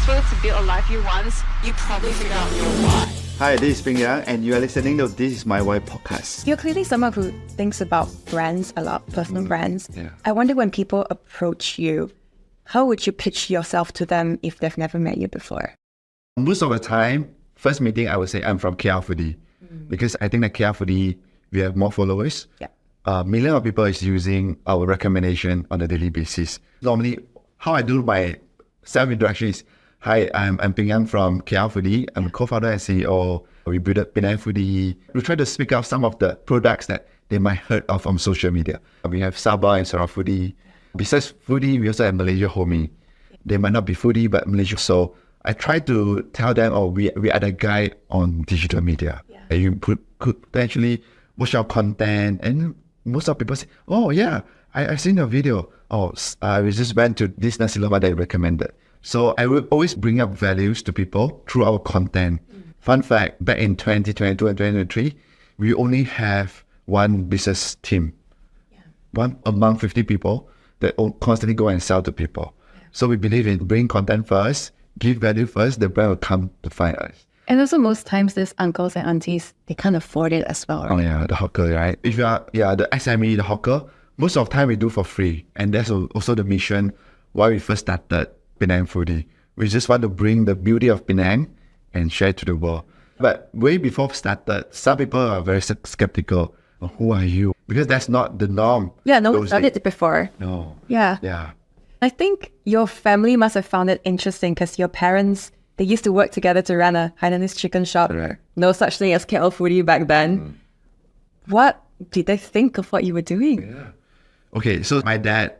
successful to build a life you want, you probably figure out your why. Hi, this is Pinn Yang, and you are listening to This Is My Why podcast. You're clearly someone who thinks about brands a lot, personal brands. Yeah. I wonder, when people approach you, how would you pitch yourself to them if they've never met you before? Most of the time, first meeting, I would say I'm from KL Foodie, because I think that KL Foodie, we have more followers. Yeah. Million of people is using our recommendation on a daily basis. Normally, how I do my self-introduction is, hi, I'm Pinn Yang from KL Foodie. I'm a co-founder and CEO. We built up Penang Foodie. We try to speak out some of the products that they might heard of on social media. We have Sabah and Sarawak Foodie. Besides Foodie, we also have Malaysia Homie. They might not be Foodie, but Malaysia. So I try to tell them, we are the guide on digital media. Yeah. You could actually watch our content, and most of people say, oh yeah, I seen your video. We just went to this nasi lemak that I recommended. So I will always bring up values to people through our content. Fun fact, back in 2022 and 2023, we only have one business team. One among 50 people that constantly go and sell to people. So we believe in bring content first, give value first, the brand will come to find us. And also, most times these uncles and aunties, they can't afford it as well. Right? Oh yeah, the hawker, right? If you are the SME, the hawker, most of the time we do for free. And that's also the mission why we first started Penang Foodie. We just want to bring the beauty of Penang and share it to the world. But way before we started, some people are very skeptical. Who are you? Because that's not the norm. Yeah, no one's done it before. No. Yeah. Yeah. I think your family must have found it interesting because your parents, they used to work together to run a Hainanese chicken shop. Correct. No such thing as KL Foodie back then. What did they think of what you were doing? Yeah. Okay, so my dad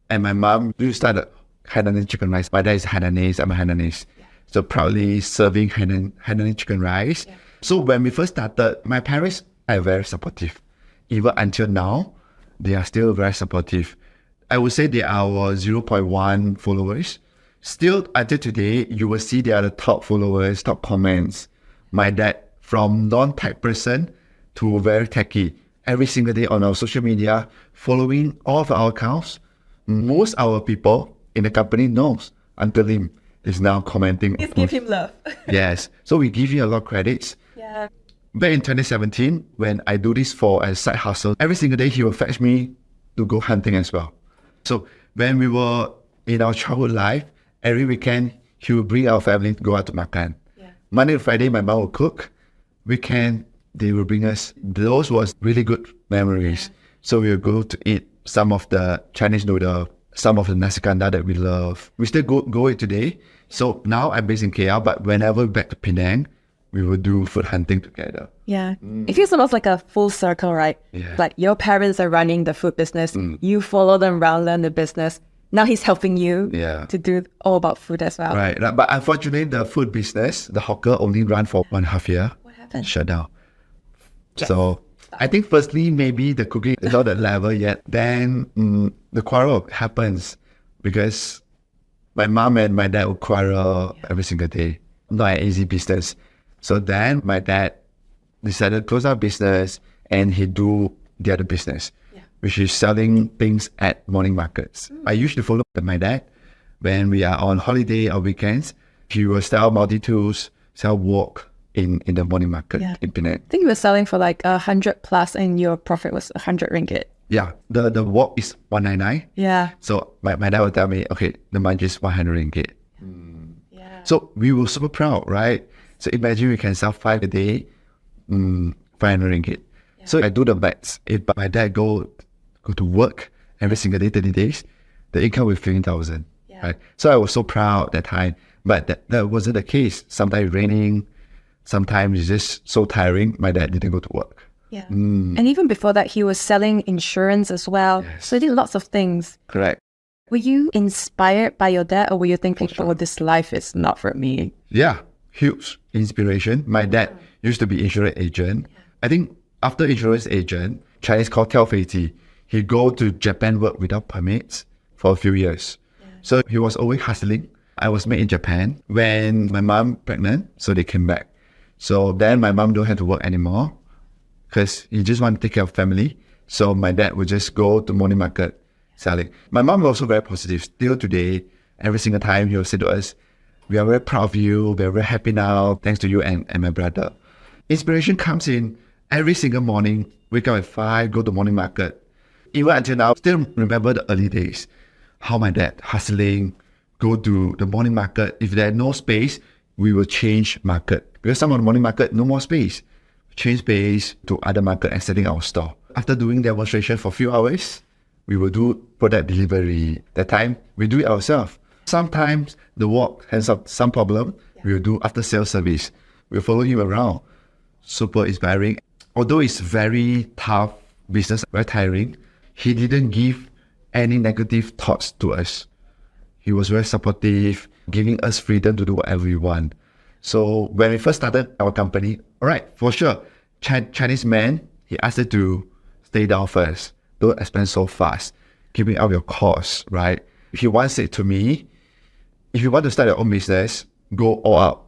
and my mom, we started Hainanese chicken rice. My dad is Hainanese, I'm a Hainanese. So proudly serving Hainanese chicken rice. Yeah. So when we first started, my parents are very supportive. Even until now, they are still very supportive. I would say they are our 0.1 followers. Still, until today, you will see they are the top followers, top comments. My dad, from non-tech person to very techy, every single day on our social media, following all of our accounts. Most our people in the company knows Uncle Lim is now commenting. Please give him love. Yes. So we give you a lot of credits. Yeah. Back in 2017, when I do this for a side hustle, every single day he will fetch me to go hunting as well. So when we were in our childhood life, every weekend he will bring our family to go out to makan. Yeah. Monday to Friday, my mom will cook. Weekend, they will bring us. Those was really good memories. Yeah. So we will go to eat some of the Chinese noodle, some of the nasi kandar that we love. We still go it today. So now I'm based in KL, but whenever we're back to Penang, we will do food hunting together. Yeah. It feels almost like a full circle, right? Yeah. Like your parents are running the food business. You follow them around, learn the business. Now he's helping you to do all about food as well. Right. But unfortunately, the food business, the hawker only ran for 1.5 years. What happened? Shut down. Yes. So I think firstly, maybe the cooking is not at level yet. Then the quarrel happens because my mom and my dad will quarrel every single day. Not an easy business. So then my dad decided to close our business and he do the other business, which is selling things at morning markets. I usually follow my dad when we are on holiday or weekends. He will sell multi-tools, sell wok in the morning market in Penang. I think you were selling for like 100 plus and your profit was 100 ringgit. Yeah, the wok is 199. Yeah. So my dad will tell me, okay, the margin is 100 ringgit. So we were super proud, right? So imagine we can sell 5 a day, 500 ringgit. Yeah. So I do the maths. If my dad go to work every single day, 30 days, the income will be 15,000. Yeah. Right? So I was so proud that time. But that wasn't the case. Sometimes raining, sometimes it's just so tiring. My dad didn't go to work. Yeah. And even before that, he was selling insurance as well. Yes. So he did lots of things. Correct. Were you inspired by your dad, or were you thinking, oh, this life is not for me? Yeah, huge inspiration. My dad used to be insurance agent. I think after insurance agent, Chinese called Telfeiti, he go to Japan work without permits for a few years. So he was always hustling. I was made in Japan when my mom pregnant, so they came back. So then my mom don't have to work anymore because he just want to take care of family. So my dad would just go to morning market selling. My mom was also very positive. Still today, every single time he will say to us, We are very proud of you. We are very happy now, thanks to you and my brother. Inspiration comes in every single morning. Wake up at 5, go to morning market. Even until now, still remember the early days. How my dad hustling, go to the morning market. If there's no space, we will change market. Because some of the morning market, no more space. Change space to other market and setting our store. After doing demonstration for a few hours, we will do product delivery. That time, we do it ourselves. Sometimes the work has some problem, we will do after sales service. We'll follow him around. Super inspiring. Although it's very tough business, very tiring, he didn't give any negative thoughts to us. He was very supportive, giving us freedom to do whatever we want. So when we first started our company, all right, for sure, Chinese man, he asked us to stay down first. Don't expand so fast. Keeping up your costs, right? He once said to me, if you want to start your own business, go all out.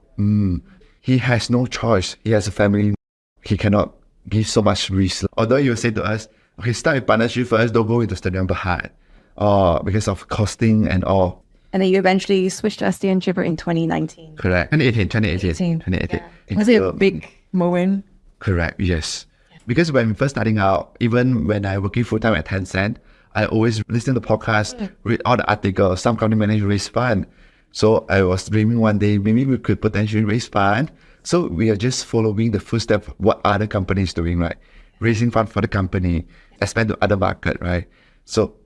He has no choice. He has a family. He cannot give so much risk. Although you say to us, okay, start with partnership first, don't go into Studio Berhad. Because of costing and all. And then you eventually switched to SDN Jibber in 2019. Correct. 2018. Yeah. Was it a big moment? Correct, yes. Because when we first starting out, even when I working full-time at Tencent, I always listen to podcasts, read all the articles, some company manage raise fund. So I was dreaming one day, maybe we could potentially raise fund. So we are just following the footsteps of what other companies doing, right? Raising fund for the company, expand to other market, right? So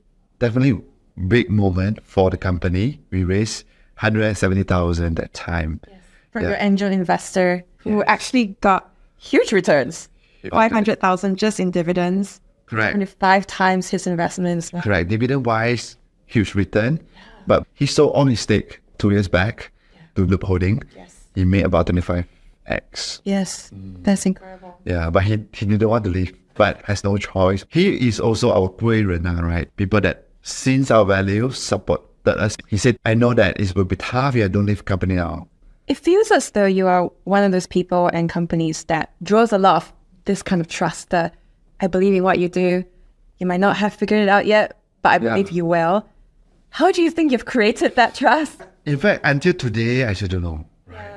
definitely big moment for the company. We raised 170,000 that time. Yes. From your angel investor who actually got huge returns. 500,000 just in dividends. Correct. 25 times his investments. Correct. Dividend-wise, huge return. But he sold all his stake 2 years back to Loob Holding. Yes. He made about 25x. Yes, that's incredible. Yeah, but he didn't want to leave, but has no choice. He is also our 贵人, right? People that since our values supported us. He said, I know that it will be tough if I don't leave company now. It feels as though you are one of those people and companies that draws a lot of this kind of trust that I believe in what you do. You might not have figured it out yet, but I believe you will. How do you think you've created that trust? In fact, until today, I still don't know.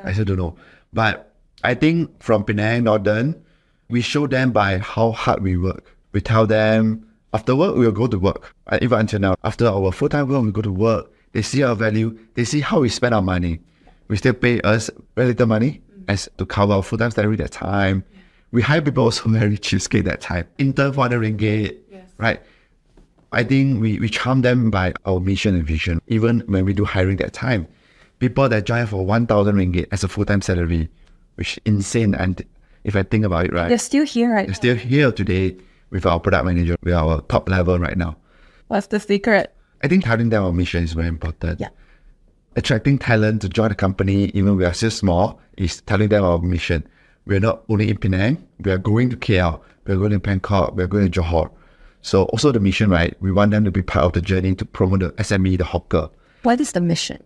I still don't know. But I think from Penang, Northern, we show them by how hard we work. We tell them, after work, we'll go to work. Even until now, after our full-time work, we go to work. They see our value. They see how we spend our money. We still pay us very little money as to cover our full-time salary that time. We hire people also very cheapskate that time. Intern for 100 ringgit, right? I think we charm them by our mission and vision. Even when we do hiring that time, people that join for 1,000 ringgit as a full-time salary, which is insane. And if I think about it, right? They're still here, right? They're still here today with our product manager. We are our top level right now. What's the secret? I think telling them our mission is very important. Yeah. Attracting talent to join the company, even we are still small, is telling them our mission. We are not only in Penang, we are going to KL, we are going to Bangkok, we are going to Johor. So also the mission, right? We want them to be part of the journey to promote the SME, the hawker. What is the mission?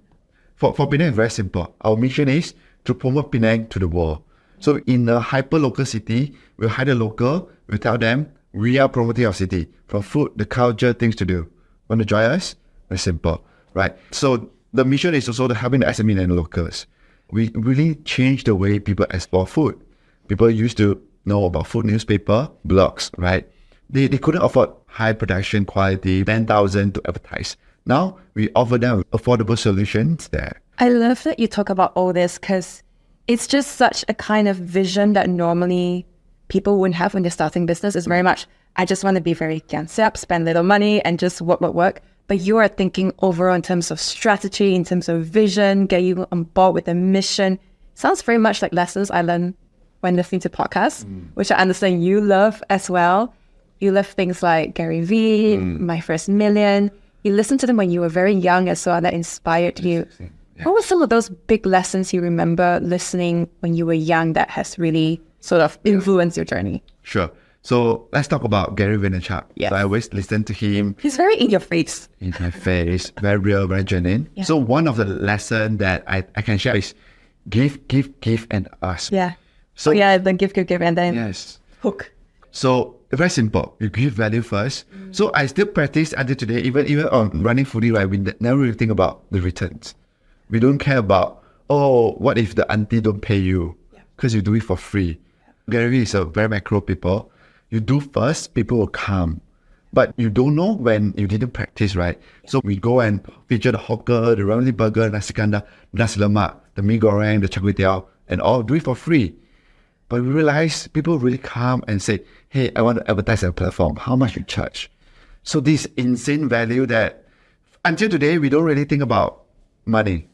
For Penang, very simple. Our mission is to promote Penang to the world. So in a hyper-local city, we'll hire the local, we'll tell them, we are promoting our city. From food, the culture, things to do. Want to join us? Very simple, right? So the mission is also to helping the SME and the locals. We really change the way people explore food. People used to know about food newspaper, blogs, right? They couldn't afford high production quality, 10,000 to advertise. Now, we offer them affordable solutions there. I love that you talk about all this because it's just such a kind of vision that normally people wouldn't have when they're starting business. It's very much, I just want to be very gansap, spend little money and just work. But you are thinking overall in terms of strategy, in terms of vision, get you on board with the mission. Sounds very much like lessons I learned when listening to podcasts, which I understand you love as well. You love things like Gary Vee, My First Million. You listened to them when you were very young as well, that inspired you. Yeah. What were some of those big lessons you remember listening when you were young that has really sort of influenced your journey? Sure. So let's talk about Gary Vaynerchuk. Yes. So I always listen to him. He's very in your face. In my face. Very real, very genuine. Yeah. So one of the lessons that I can share is give, and ask. Yeah. So then give, and then hook. So very simple. You give value first. So I still practice until today. Even on running Foodie, right? We never really think about the returns. We don't care about, oh, what if the auntie don't pay you? Because you do it for free. Gary Vee is a very macro people. You do first, people will come. But you don't know when you didn't practice, right? So we go and feature the hawker, the ramly burger, nasi kandar, nasi lemak, the mee goreng, the char kway teow, and all do it for free. But we realize people really come and say, hey, I want to advertise on a platform. How much you charge? So this insane value that until today, we don't really think about money.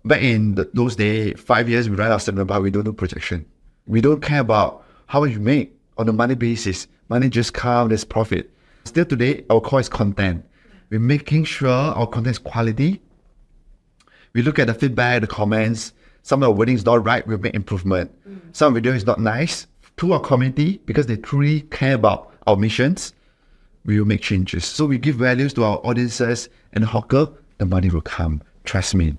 Back in those days, 5 years, we write our statement, but we don't do projection. We don't care about how much you make on a money basis. Money just comes, there's profit. Still today, our core is content. We're making sure our content is quality. We look at the feedback, the comments. Some of the wording is not right, we'll make improvement. Some video is not nice. To our community, because they truly care about our missions, we will make changes. So we give values to our audiences and hawker, the money will come. Trust me.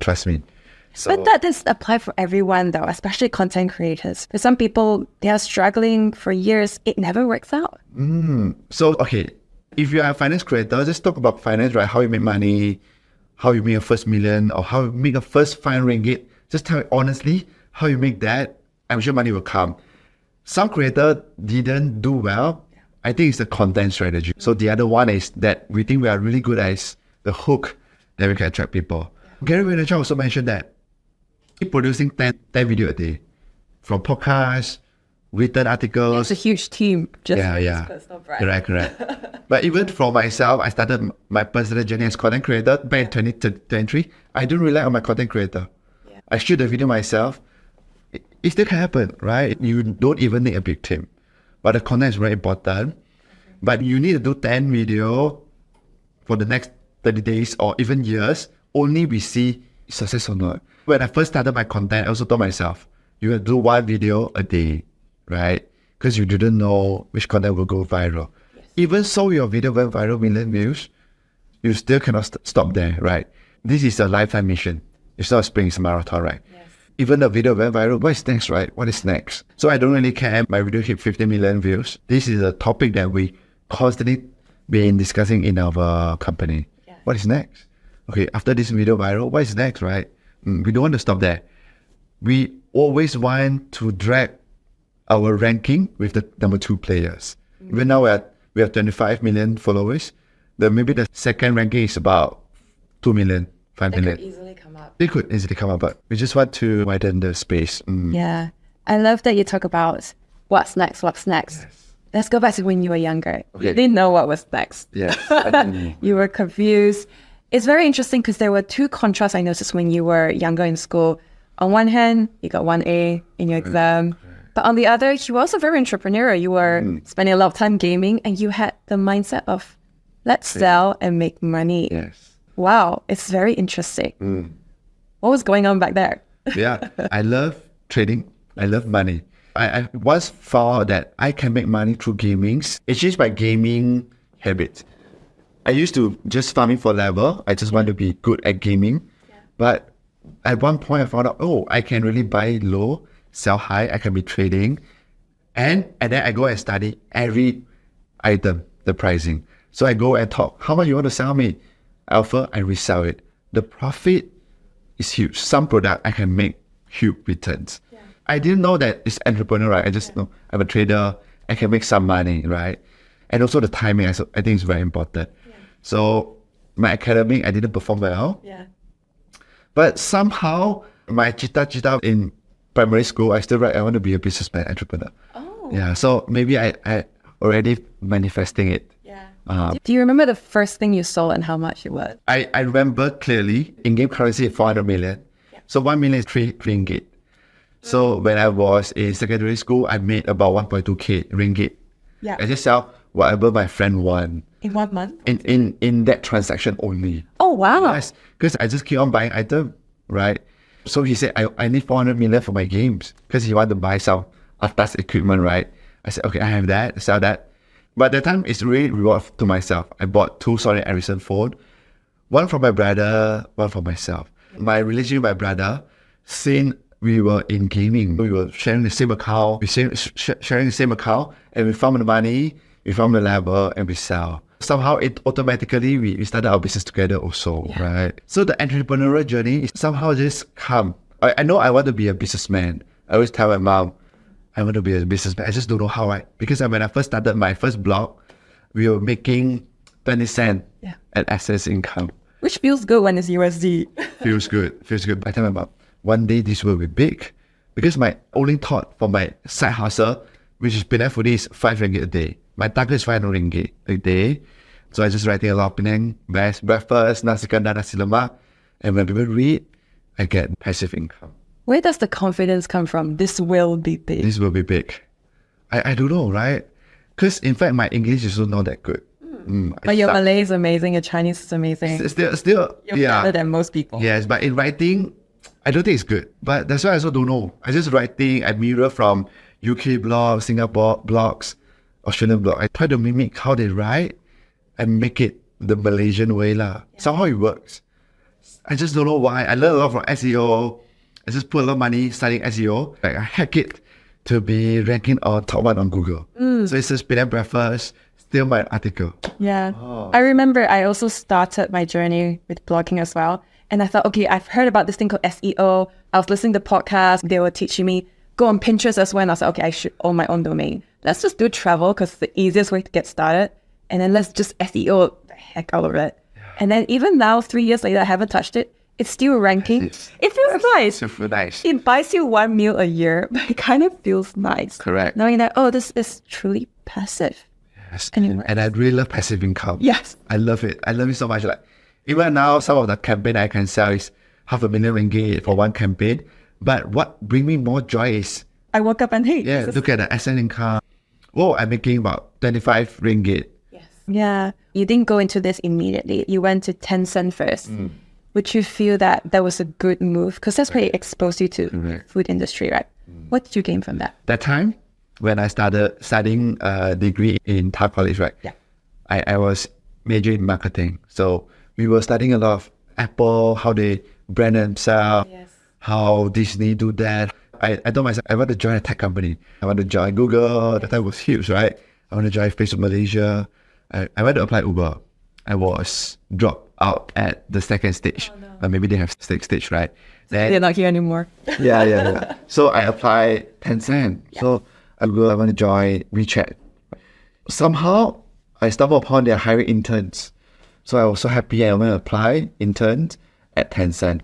So, But that does apply for everyone though, especially content creators. For some people, they are struggling for years. It never works out. So, okay, if you are a finance creator, just talk about finance, right? How you make money, how you make a first million, or how you make a first 5 ringgit. Just tell it honestly how you make that. I'm sure money will come. Some creator didn't do well. I think it's the content strategy. So the other one is that we think we are really good at the hook that we can attract people. Gary Vee also mentioned that keep producing 10 video a day, from podcasts, written articles. It's a huge team. Just Yeah. Correct. But even for myself, I started my personal journey as content creator back in 2023. I don't rely on my content creator. I shoot the video myself. It still can happen, right? You don't even need a big team. But the content is very important. But you need to do 10 video for the next 30 days or even years. Only we see success or not. When I first started my content, I also told myself, you have to do 1 video a day, right? Because you didn't know which content will go viral. Even so, your video went viral, million views, you still cannot stop there, right? This is a lifetime mission. It's not a sprint, it's a marathon, right? Even the video went viral, what is next, right? What is next? So I don't really care. My video hit 50 million views. This is a topic that we constantly been discussing in our company. What is next? Okay, after this video viral, what is next, right? We don't want to stop there. We always want to drag our ranking with the number 2 players. Even now we have 25 million followers. Maybe the second ranking is about 2 million, 5 million. It could easily come up, but we just want to widen the space. Yeah. I love that you talk about what's next. Let's go back to when you were younger. Okay. You didn't know what was next. Yes. You were confused. It's very interesting because there were 2 contrasts I noticed when you were younger in school. On one hand, you got 1A in your exam. But on the other, you were also very entrepreneurial. You were spending a lot of time gaming and you had the mindset of let's sell and make money. Yes. Wow, it's very interesting. What was going on back there? Yeah, I love trading. I love money. I once found that I can make money through gaming. It changed my gaming habit. I used to just farming for level. I just want to be good at gaming. But at one point I found out, I can really buy low, sell high. I can be trading. And then I go and study every item, the pricing. So I go and talk, how much you want to sell me? I offer and resell it. The profit is huge. Some product I can make huge returns. I didn't know that it's entrepreneur, right? I just know I'm a trader. I can make some money, right? And also the timing, I think is very important. So my academic, I didn't perform well. But somehow my cita in primary school, I still write, I want to be a businessman, entrepreneur. Yeah, so maybe I already manifesting it. Do you remember the first thing you sold and how much it was? I remember clearly in-game currency 400 million. So 1 million is 3 ringgit. So when I was in secondary school, I made about 1.2k ringgit. I just sell whatever my friend want. In 1 month? In that transaction only. Oh, wow. Yes, because I just keep on buying items, right? So he said, I need 400 million for my games because he wanted to buy some atas equipment, right? I said, okay, I have that, sell that. But that time, it's really reward to myself. I bought 2 Sony Ericsson phone, one for my brother, one for myself. My relationship with my brother, since we were in gaming, we were sharing the same account, sharing the same account, and we found the money, we found the level, and we sell. Somehow, it automatically, we started our business together also, right? So the entrepreneurial journey is somehow just come I know I want to be a businessman. I always tell my mom, I want to be a businessman. I just don't know how because when I first started my first blog, we were making 20 cents at excess income. Which feels good when it's USD. Feels good. I tell my mom, one day this will be big. Because my only thought for my side hustle, which is Penang Foodie, is 5 ringgit a day. My target is 500 ringgit a day. So I just writing a lot of Penang, best breakfast, nasi kandar, nasi lemak. And when people read, I get passive income. Where does the confidence come from? This will be big. This will be big. I don't know, right? Because in fact, my English is also not that good. But your Malay is amazing, your Chinese is amazing. Still, You're better than most people. Yes, but in writing, I don't think it's good. But that's why I also don't know. I just writing, I mirror from UK blogs, Singapore blogs, Australian blogs. I try to mimic how they write and make it the Malaysian way lah. Somehow it works. I just don't know why. I learned a lot from SEO. I just put a lot of money studying SEO. Like I hack it to be ranking on top 1 on Google. So it says Penang breakfast, still my article. Yeah. I remember I also started my journey with blogging as well. And I thought, okay, I've heard about this thing called SEO. I was listening to podcasts. They were teaching me, go on Pinterest as well. And I was like, okay, I should own my own domain. Let's just do travel because it's the easiest way to get started. And then let's just SEO the heck out of it. And then even now, 3 years later, I haven't touched it. It's still ranking. It feels nice. Super nice. It buys you 1 meal a year, but it kind of feels nice. Correct. Knowing that, oh, this is truly passive. Yes. Anyway. And I really love passive income. Yes. I love it. I love it so much. Like even now, some of the campaign I can sell is 500,000 ringgit for one campaign. But what brings me more joy is I woke up and hey, look at the asset income. Oh, I'm making about 25 ringgit. Yes. Yeah. You didn't go into this immediately. You went to Tencent first. Would you feel that was a good move? Because that's where it exposed you to food industry, right? What did you gain from that? That time, when I started studying a degree in Thai College, right? Yeah. I was majoring in marketing. So we were studying a lot of Apple, how they brand themselves, how Disney do that. I told myself, I want to join a tech company. I want to join Google. That time was huge, right? I want to join Facebook Malaysia. I went to apply Uber. I was dropped out at the second stage. Oh, no. Maybe they have stage, right? Then, they're not here anymore. Yeah. So I applied Tencent. Yeah. So I want to join WeChat. Somehow, I stumbled upon their hiring interns. So I was so happy I went to apply interns at Tencent.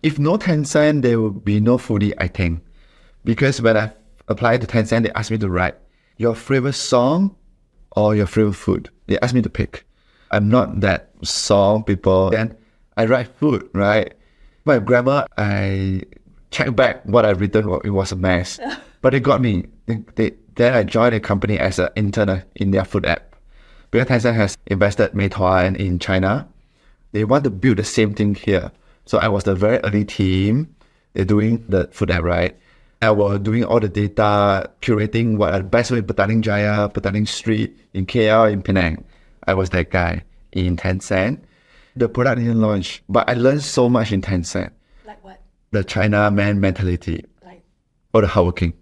If no Tencent, there would be no Foodie, I think. Because when I applied to Tencent, they asked me to write your favorite song or your favorite food. They asked me to pick. I'm not that song people. Then I write food, right? My grammar, I check back what I've written. It was a mess. But it got me. Then I joined a company as an intern in their food app. Because Tencent has invested Meituan in China. They want to build the same thing here. So I was the very early team. They're doing the food app, right? I was doing all the data, curating what are the best way in Petaling Jaya, Petaling Street, in KL, in Penang. I was that guy in Tencent. The product didn't launch, but I learned so much in Tencent. Like what? The China man mentality. Like? Or the hardworking.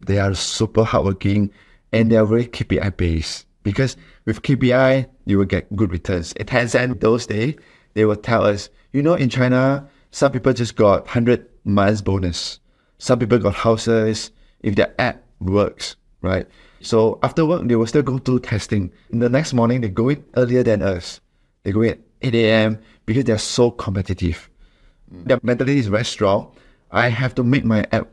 They are super hardworking and they are very KPI based. Because with KPI, you will get good returns. In Tencent, those days, they will tell us, in China, some people just got 100 months bonus. Some people got houses if their app works, right? So after work, they will still go to testing. In the next morning, they go in earlier than us. They go in at 8 a.m. because they're so competitive. Their mentality is very strong. I have to make my app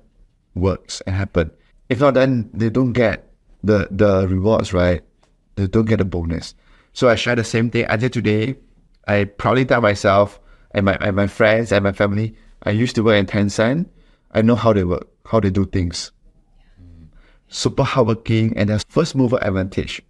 works and happen. If not, then they don't get the rewards, right? They don't get a bonus. So I share the same thing. Until today, I proudly tell myself and my friends and my family, I used to work in Tencent. I know how they work, how they do things. Super hardworking and there's first mover advantage.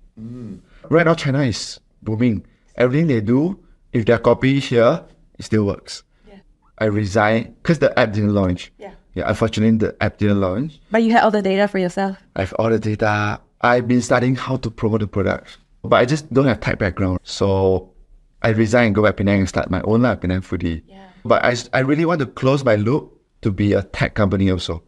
Right now, China is booming. Everything they do, if they're copied here, it still works. Yeah. I resigned because the app didn't launch. Yeah, unfortunately, the app didn't launch. But you had all the data for yourself. I have all the data. I've been studying how to promote the product. But I just don't have tech background. So I resigned and go back to Penang and start my own Penang Foodie. Yeah. But I really want to close my loop to be a tech company also.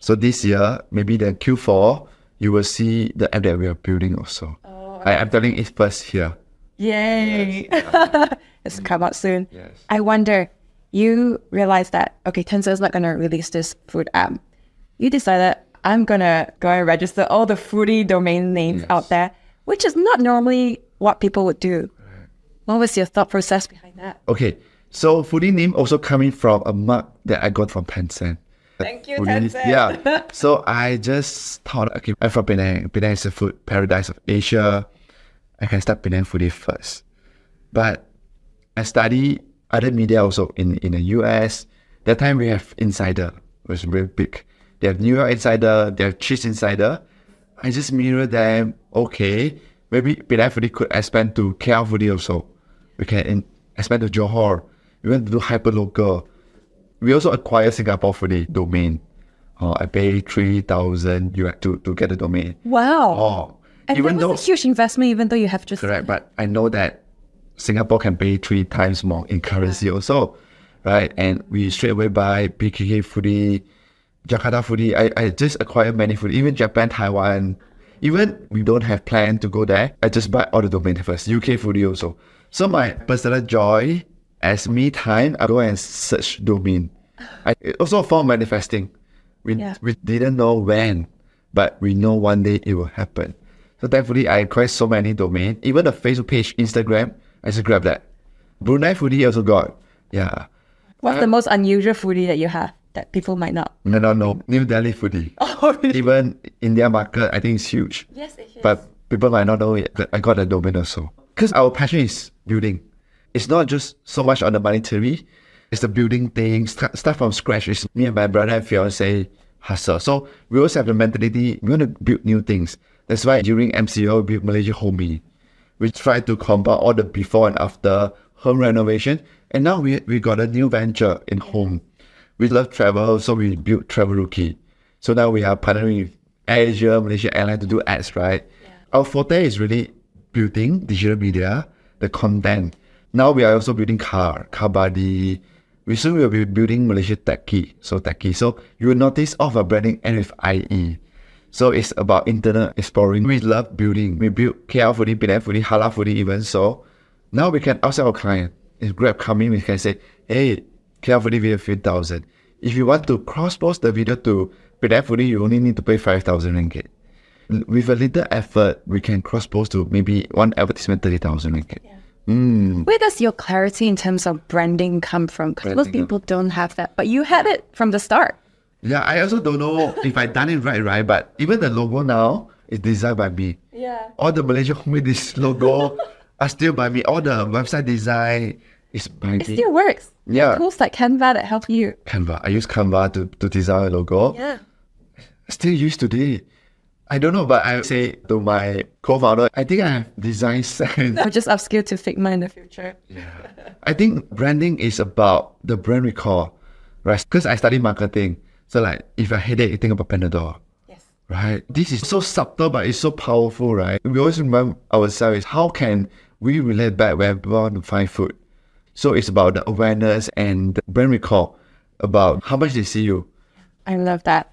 So this year, maybe the Q4, you will see the app that we are building also. Oh, okay. I'm telling it first here. Yay! Yes. It's come out soon. Yes. I wonder, you realized that, okay, Tencent is not going to release this food app. You decided, I'm going to go and register all the foodie domain names out there, which is not normally what people would do. What was your thought process behind that? Okay, so foodie name also coming from a mug that I got from Tencent. Thank you, Foodie, Tencent. Yeah. So I just thought, okay, I'm from Penang. Penang is a food paradise of Asia. I can start Penang Foodie first. But I study other media also in the US. That time we have Insider, it was very big. They have New York Insider, they have Cheese Insider. I just mirror them. Okay, maybe Penang Foodie could expand to KL Foodie also. We can expand to Johor. We want to do hyperlocal. We also acquire Singapore Foodie domain. I pay 3,000 US to get the domain. Wow. And even that was a huge investment, even though you have just... Correct, but I know that Singapore can pay 3 times more in currency also, right? And we straight away buy PKK Foodie, Jakarta Foodie. I just acquire many food, even Japan, Taiwan. Even we don't have plan to go there, I just buy all the domain first. UK Foodie also. So my personal joy, as me time, I go and search domain. It also for manifesting. We didn't know when, but we know one day it will happen. So thankfully, I acquired so many domain. Even the Facebook page, Instagram, I just grabbed that. Brunei Foodie also got. Yeah. What's the most unusual foodie that you have that people might not? No. New Delhi Foodie. Oh, really? Even India market, I think it's huge. Yes, it is. But people might not know it. But I got a domain also. Because our passion is building. It's not just so much on the monetary. It's the building things, start from scratch. It's me and my brother and fiance hustle. So we also have the mentality, we want to build new things. That's why during MCO, we built Malaysia Homey. We try to combine all the before and after home renovation. And now we got a new venture in home. We love travel, so we built Travel Rookie. So now we are partnering with Asia, Malaysia Airlines to do ads, right? Yeah. Our forte is really building digital media, the content. Now we are also building car body. We soon will be building Malaysia Techie. So you will notice all of our branding end with IE. So it's about internal exploring. We love building. We build KL Foodie, Penang Foodie, Halal Foodie even. So now we can outsell our client. If Grab come in, we can say, hey, KL Foodie video 3,000. If you want to cross-post the video to Penang Foodie, you only need to pay 5,000 ringgit. With a little effort, we can cross-post to maybe one advertisement 30,000 ringgit. Yeah. Where does your clarity in terms of branding come from? Because most people don't have that, but you had it from the start. Yeah, I also don't know if I done it right, but even the logo now is designed by me. Yeah. All the Malaysia Home this logo are still by me. All the website design is by me. It still works. Yeah. Tools like Canva that help you. Canva. I use Canva to design a logo. Yeah. Still use today. I don't know, but I say to my co-founder, I think I have design sense. Or just upskill to Figma in the future. Yeah. I think branding is about the brand recall, right? Because I study marketing. So like, if I headache, you think about Panadol. Yes. Right? This is so subtle, but it's so powerful, right? We always remember ourselves, how can we relate back when we want to find food? So it's about the awareness and the brand recall, about how much they see you. I love that.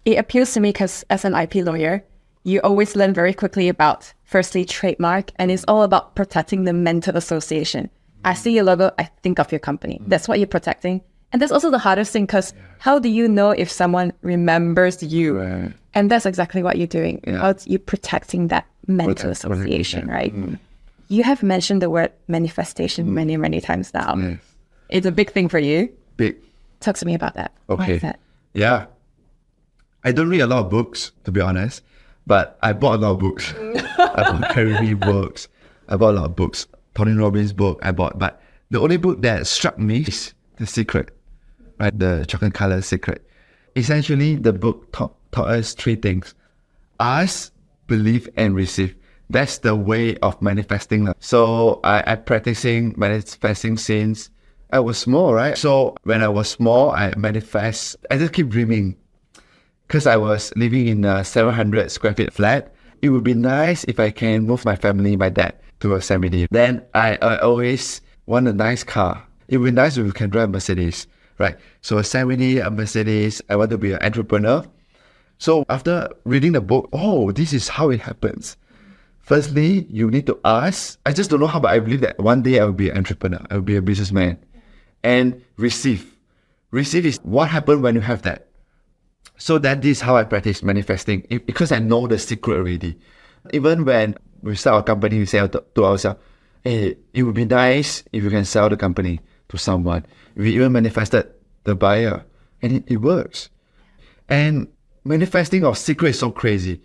It appeals to me because as an IP lawyer, you always learn very quickly about, firstly, trademark, and it's all about protecting the mental association. I see your logo, I think of your company. That's what you're protecting. And that's also the hardest thing because how do you know if someone remembers you? Right. And that's exactly what you're doing. Yeah. How you're protecting that mental association, right? You have mentioned the word manifestation many, many times now. Yes. It's a big thing for you. Big. Talk to me about that. Why Okay. is that? Yeah. I don't read a lot of books, to be honest, but I bought a lot of books. I bought Khairul books. I bought a lot of books. Tony Robbins' book I bought. But the only book that struck me is The Secret, right? The chocolate color secret. Essentially, the book taught us 3 things. Ask, believe, and receive. That's the way of manifesting. So I practicing manifesting since I was small, right? So when I was small, I just keep dreaming. Because I was living in a 700 square feet flat, it would be nice if I can move my family, my dad, to a semi. Then I always want a nice car. It would be nice if we can drive a Mercedes, right? So a 70, a Mercedes, I want to be an entrepreneur. So after reading the book, this is how it happens. Firstly, you need to ask. I just don't know how, but I believe that one day I will be an entrepreneur. I will be a businessman. And receive. Receive is what happened when you have that. So that is how I practice manifesting, because I know the secret already. Even when we start our company, we say to ourselves, hey, it would be nice if you can sell the company to someone. We even manifested the buyer, and it works. And manifesting of secret is so crazy.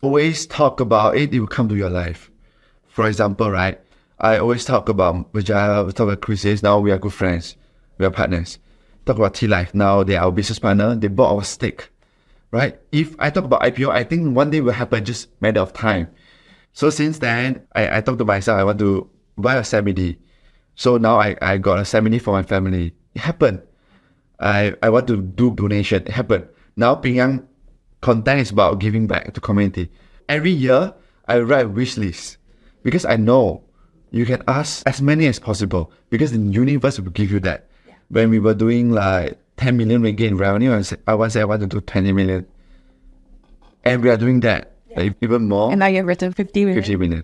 Always talk about it, it will come to your life. For example, right, I always talk about Vijaya, we talk about Chris, now we are good friends, we are partners. Talk about T-Life, now they are our business partner, they bought our stake, right? If I talk about IPO, I think one day will happen, just matter of time. So since then, I talk to myself, I want to buy a 70. So now I got a 70 for my family. It happened. I want to do donation. It happened. Now Pinn Yang content is about giving back to community. Every year, I write a wish list because I know you can ask as many as possible because the universe will give you that. Yeah. When we were doing like 10 million ringgit in revenue, I want to do 20 million. And we are doing that, like, even more. And now you've written 50 million. 50 million.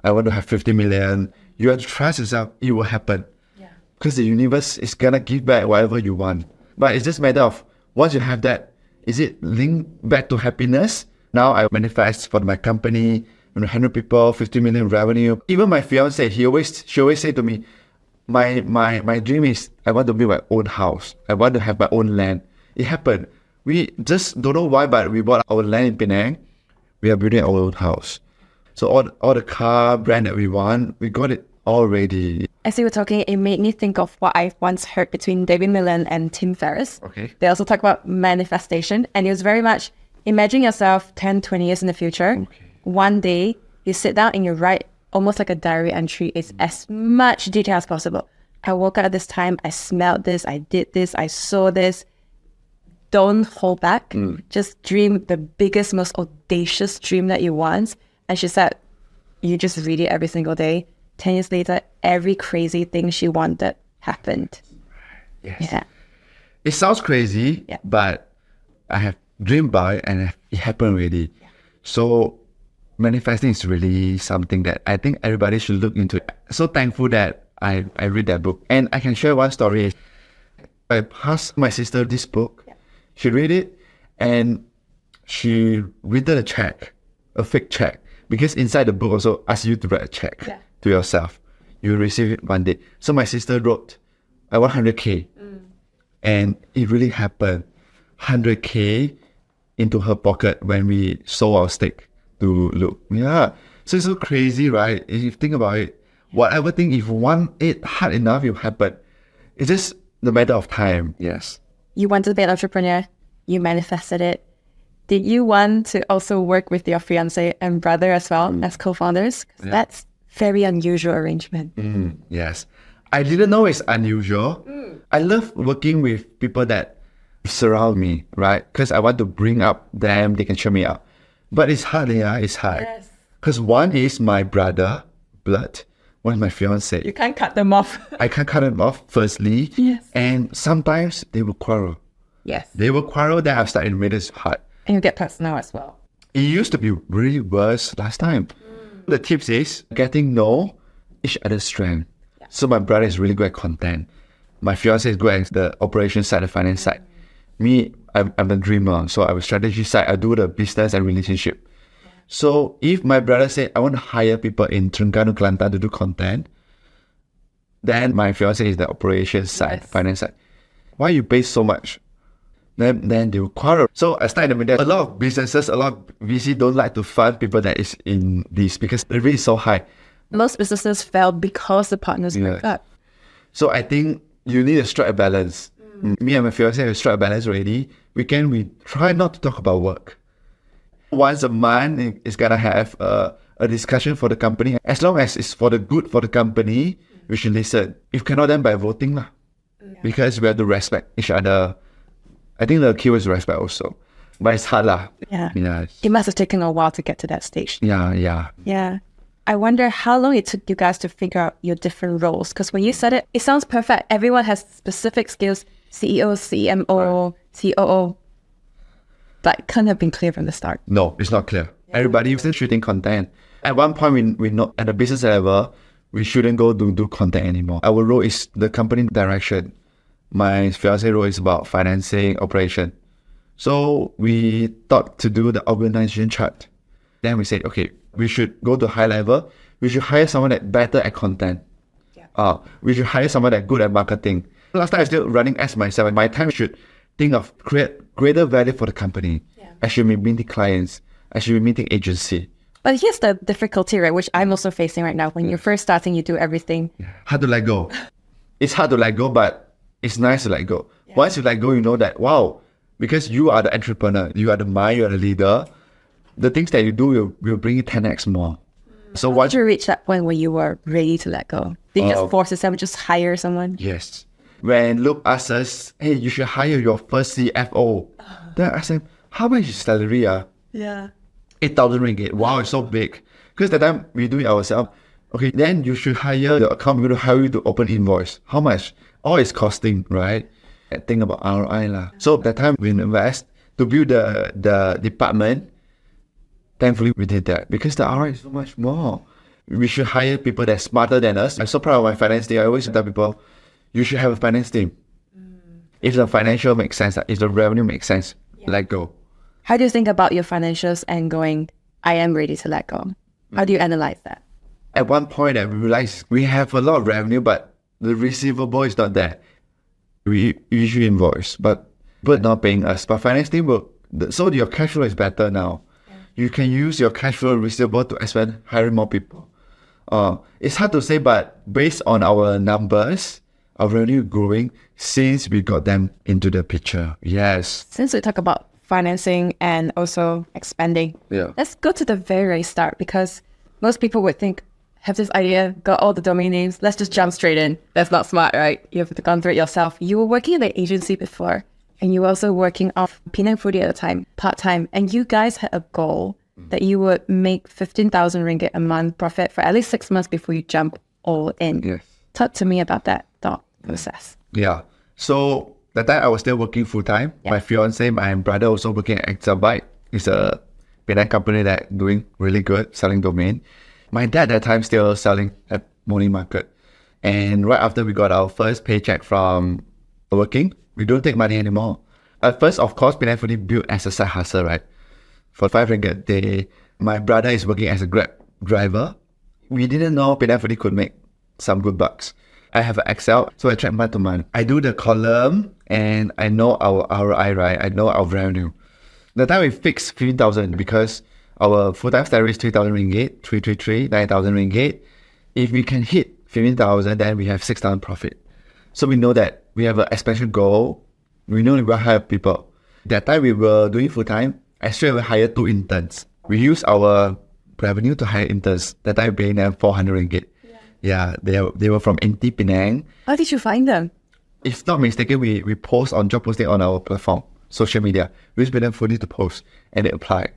I want to have 50 million. You have to trust yourself, it will happen. Yeah. Because the universe is going to give back whatever you want. But it's just a matter of, once you have that, is it linked back to happiness? Now I manifest for my company, 100 people, 50 million revenue. Even my fiance, she always say to me, my dream is I want to build my own house. I want to have my own land. It happened. We just don't know why, but we bought our land in Penang. We are building our own house. So all the car brand that we want, we got it already. As you were talking, it made me think of what I once heard between David Millen and Tim Ferriss. Okay. They also talk about manifestation, and it was very much, imagine yourself 10, 20 years in the future. Okay. One day, you sit down and you write almost like a diary entry. It's as much detail as possible. I woke up at this time, I smelled this, I did this, I saw this. Don't hold back. Just dream the biggest, most audacious dream that you want. And she said, you just read it every single day. 10 years later, every crazy thing she wanted happened. Yes. Yeah. It sounds crazy, yeah, but I have dreamed about it and it happened already. Yeah. So manifesting is really something that I think everybody should look into. So thankful that I read that book. And I can share one story. I passed my sister this book. Yeah. She read it and she written a check, a fake check. Because inside the book also asks you to write a check to yourself. You will receive it one day. So my sister wrote, I want 100K. And it really happened. 100K into her pocket when we sold our stake to Loob. Yeah. So it's so crazy, right? If you think about it, whatever thing, if you want it hard enough, it will happen. It's just the matter of time. Yes. You wanted to be an entrepreneur. You manifested it. Did you want to also work with your fiance and brother as well as co-founders? Yeah. That's very unusual arrangement. Yes. I didn't know it's unusual. I love working with people that surround me, right? Because I want to bring up them, they can cheer me up. But it's hard, yeah, it's hard. Because one is my brother, blood. One is my fiance. You can't cut them off. I can't cut them off, firstly. Yes. And sometimes they will quarrel. Yes. They will quarrel, then I'll start in the middle, it's hard. And you get personal as well. It used to be really worse last time. The tips is getting know each other's strength. Yeah. So my brother is really good at content. My fiance is good at the operation side, the finance side. Me, I'm a dreamer. So I'm a strategy side. I do the business and relationship. Yeah. So if my brother said, I want to hire people in Terengganu, Kelantan to do content, then my fiance is the operations side, finance side. Why you pay so much? Then they will quarrel. So I start in the middle. A lot of businesses, a lot of VC don't like to fund people that is in this because the risk is so high. Most businesses fail because the partners break up. So I think you need to strike a balance. Me and my fiance have struck a balance already. We try not to talk about work. Once a month, it's gonna have a discussion for the company. As long as it's for the good for the company, we should listen. If cannot, then by voting lah. Because we have to respect each other. I think the keyword is respect also. But it's hard lah. Yeah. It must have taken a while to get to that stage. Yeah. I wonder how long it took you guys to figure out your different roles. Because when you said it, it sounds perfect. Everyone has specific skills. CEO, CMO, COO. But couldn't have been clear from the start. No, it's not clear. Everybody was still shooting content. At one point, we know at the business level, we shouldn't go to do content anymore. Our role is the company direction. My fiance role is about financing, operation. So we thought to do the organization chart. Then we said, okay, we should go to high level. We should hire someone that's better at content. We should hire someone that's good at marketing. Last time I was still running as myself. My time should think of create greater value for the company. I should be meeting clients. I should be meeting agency. But here's the difficulty, right, which I'm also facing right now. When you're first starting, you do everything. Hard to let go. It's hard to let go, but it's nice to let go. Once you let go, you know that, wow, because you are the entrepreneur, you are the mind, you are the leader, the things that you do will bring you 10x more. So once you reach that point where you were ready to let go, did you just force yourself, just hire someone? Yes. When Loob asked us, hey, you should hire your first CFO. Then I asked him, how much is salary? 8,000 ringgit. Wow, it's so big. Because that time we do it ourselves. Okay, then you should hire the account. We're going to hire you to open invoice. How much? All is costing, right? Think about ROI lah. So that time we invest to build the department. Thankfully, we did that because the ROI is so much more. We should hire people that's smarter than us. I'm so proud of my finance team. I always tell people, you should have a finance team. If the financial makes sense, if the revenue makes sense, let go. How do you think about your financials and going, I am ready to let go? How do you analyze that? At one point, I realized we have a lot of revenue, but the receivable is not there. We usually invoice, but not paying us. But finance team so your cash flow is better now. You can use your cash flow receivable to expand hiring more people. It's hard to say, but based on our numbers, our revenue growing since we got them into the picture. Yes. Since we talk about financing and also expanding, let's go to the very start, because most people would think, have this idea, got all the domain names, let's just jump straight in. That's not smart, right? You have to go through it yourself. You were working in the agency before, and you were also working off Penang Foodie at the time, part-time, and you guys had a goal that you would make 15,000 ringgit a month profit for at least 6 months before you jump all in. Yes. Talk to me about that thought process. Yeah. So that time I was still working full-time. My fiance, my brother also working at Exabyte. It's a Penang company that doing really good, selling domain. My dad at that time still selling at morning market. And right after we got our first paycheck from working, we don't take money anymore. At first, of course, Penang Foodie built as a side hustle, right? For 5 ringgit a day, my brother is working as a Grab driver. We didn't know Penang Foodie could make some good bucks. I have an Excel, so I track month to month. I do the column and I know our ROI, right? I know our revenue. The time we fixed 15,000 because our full-time salary is 3,000 ringgit, 333, 9,000 ringgit. If we can hit 15,000, then we have 6,000 profit. So we know that we have an expansion goal. We know we will hire people. That time we were doing full-time, I straight away hired 2 interns. We use our revenue to hire interns. That time we paying them 400 ringgit. Yeah, they were from NT Penang. How did you find them? If not mistaken, we post on job posting on our platform, social media. We use Penang Foodie to post and they apply.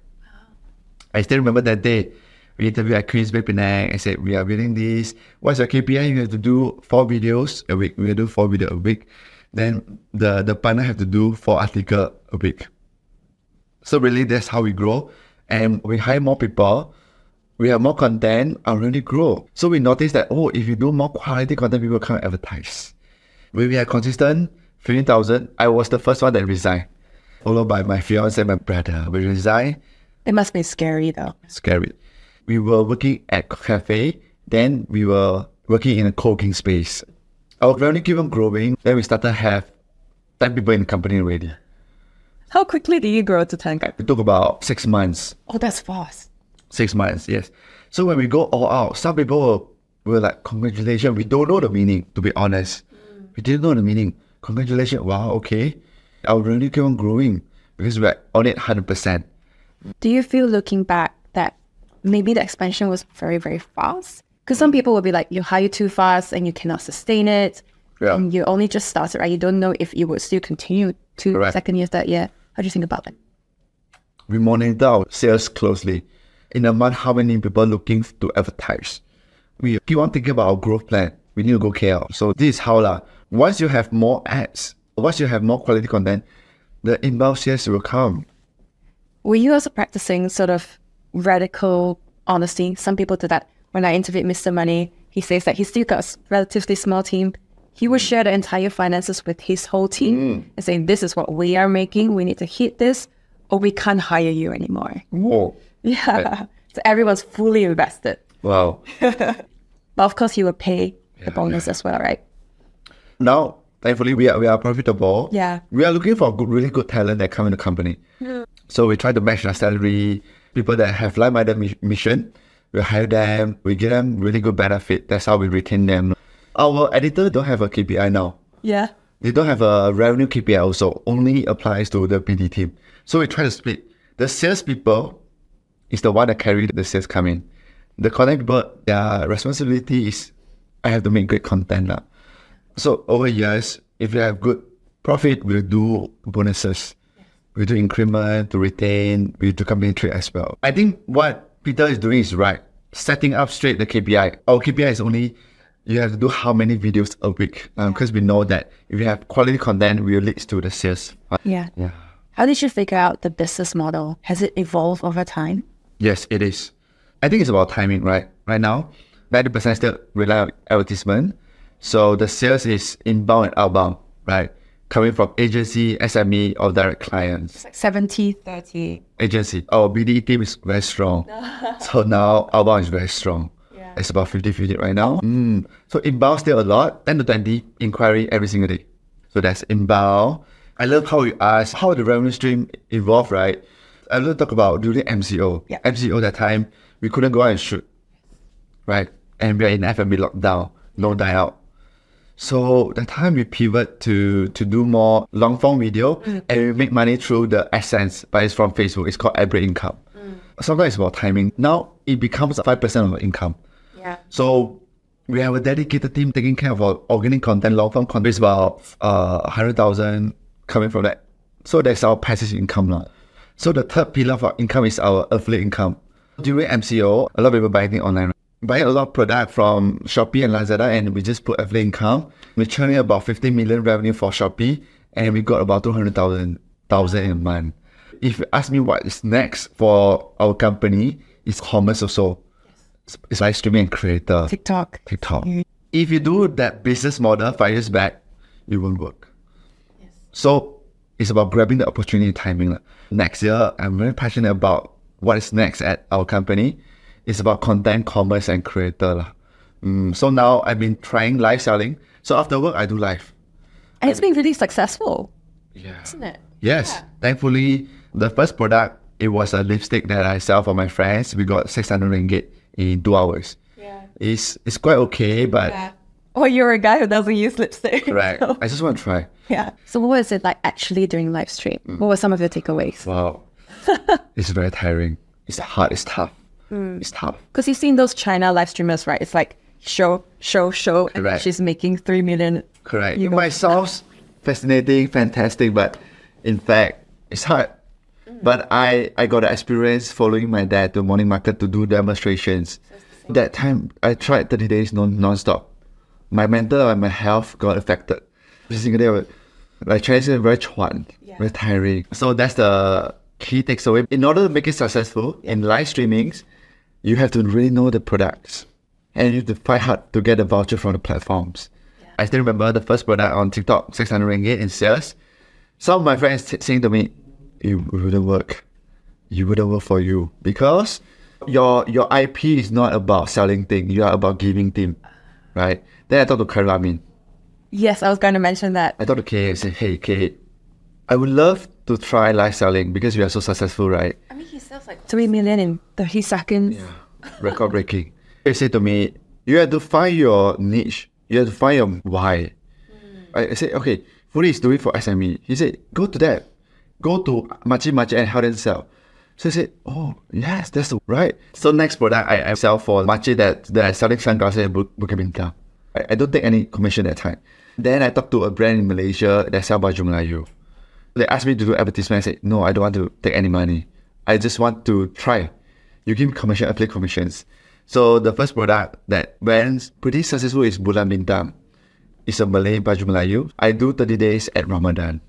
I still remember that day. We interviewed at Queen's Bay Penang. I said, we are building this. What's your KPI? You have to do 4 videos a week. We will do 4 videos a week. Then the partner have to do 4 articles a week. So really, that's how we grow. And we hire more people. We have more content. Our revenue grow. So we noticed that, if you do more quality content, people come and advertise. When we are consistent, 15,000, I was the first one that resigned. Followed by my fiance and my brother. We resigned. It must be scary though. Scary. We were working at cafe, then we were working in a co-working space. Our revenue kept on growing, then we started to have 10 people in the company already. How quickly did you grow to 10? It took about 6 months. Oh, that's fast. 6 months, yes. So when we go all out, some people were like, congratulations. We don't know the meaning, to be honest. We didn't know the meaning. Congratulations, wow, okay. Our revenue kept on growing because we're on it 100%. Do you feel, looking back, that maybe the expansion was very, very fast? Because some people will be like, you hire too fast and you cannot sustain it. Yeah. And you only just started, right? You don't know if you would still continue to Correct. second year, third year. How do you think about that? We monitor our sales closely. In a month, how many people looking to advertise? We keep on thinking about our growth plan. We need to go KL. So this is how once you have more ads, once you have more quality content, the inbound sales will come. Were you also practicing sort of radical honesty? Some people do that. When I interviewed Mr. Money, he says that he's still got a relatively small team. He will share the entire finances with his whole team and saying, this is what we are making. We need to hit this or we can't hire you anymore. Whoa. Yeah. So everyone's fully invested. Wow. But of course, he will pay the bonus as well, right? Now, thankfully, we are profitable. Yeah. We are looking for really good talent that come in the company. So we try to match their salary. People that have like-minded mission, we hire them. We give them really good benefit. That's how we retain them. Our editor don't have a KPI now. Yeah. They don't have a revenue KPI also. Only applies to the PD team. So we try to split. The salespeople is the one that carry the sales coming. The content people, their responsibility is I have to make great content. So over years, if we have good profit, we'll do bonuses. We do increment to retain. We do company trade as well. I think what Peter is doing is right. Setting up straight the KPI. Our KPI is only you have to do how many videos a week. Because we know that if you have quality content, it will lead to the sales. Yeah. Yeah. How did you figure out the business model? Has it evolved over time? Yes, it is. I think it's about timing, right? Right now, 90% still rely on advertisement. So the sales is inbound and outbound, right? Coming from agency, SME, or direct clients. It's like 70-30. Agency. Our BD team is very strong. So now outbound is very strong. Yeah. It's about 50-50 right now. So inbound still a lot, 10 to 20 inquiry every single day. So that's inbound. I love how you ask how the revenue stream evolved, right? I love to talk about during MCO. Yeah. MCO that time, we couldn't go out and shoot, right? And we are in F&B lockdown, no dine out. So that time we pivot to do more long form video and we make money through the AdSense, but it's from Facebook. It's called ad income. Sometimes it's about timing. Now it becomes 5% of our income. Yeah. So we have a dedicated team taking care of our organic content, long form content. It's about 100,000 coming from that. So that's our passive income now. So the third pillar of our income is our affiliate income. During MCO, a lot of people buy things online. Buying a lot of product from Shopee and Lazada, and we just put affiliate income. We're churning about 50 million revenue for Shopee, and we got about 200,000 in a month. If you ask me what is next for our company, it's commerce also. It's live streaming and creator. TikTok. If you do that business model 5 years back, it won't work. So it's about grabbing the opportunity timing. Next year, I'm very passionate about what is next at our company. It's about content, commerce, and creator. So now I've been trying live selling. So after work, I do live. And it's been really successful, Yeah. isn't it? Yes. Thankfully, the first product, it was a lipstick that I sell for my friends. We got 600 ringgit in 2 hours. Yeah. It's quite okay, but Or you're a guy who doesn't use lipstick. correct. So, I just want to try. yeah. So what was it like actually doing live stream? What were some of your takeaways? Wow. It's very tiring. It's hard. It's tough. It's tough. Because you've seen those China live streamers, right? It's like show, and Correct. she's making 3 million. Correct. You It know. might sound fascinating, fantastic, but in fact, it's hard. But I got the experience following my dad to morning market to do demonstrations. That time, I tried 30 days non-stop. My mental and my health got affected. Every single day, like Chinese is very chuan, very tiring. So that's the key takeaway. In order to make it successful in live streamings, you have to really know the products. And you have to fight hard to get the voucher from the platforms. I still remember the first product on TikTok, 600 ringgit in sales. Some of my friends saying to me, it wouldn't work. It wouldn't work for you. Because your IP is not about selling things. You are about giving things. Right? Then I talked to Khairul, Aming. Yes, I was going to mention that. I talked to Kay and said, hey, Kay, I would love to try live selling because we are so successful, right? I mean, he sells like 3 million in 30 seconds. Record breaking. He said to me, you have to find your niche. You have to find your why. I said, okay, Foodie is doing for SME. He said, go to that. Go to Machi and help them sell. So I said, oh, yes, that's right. So next product I sell for Machi that I selling sunglasses and Bukit Bintang. I don't take any commission that time. Then I talked to a brand in Malaysia that sell baju Melayu. They asked me to do advertisement. I said, no, I don't want to take any money. I just want to try. You give me commission, I play commissions. So the first product that went pretty successful is Bulan Bintang. It's a Malay baju Melayu. I do 30 days at Ramadan.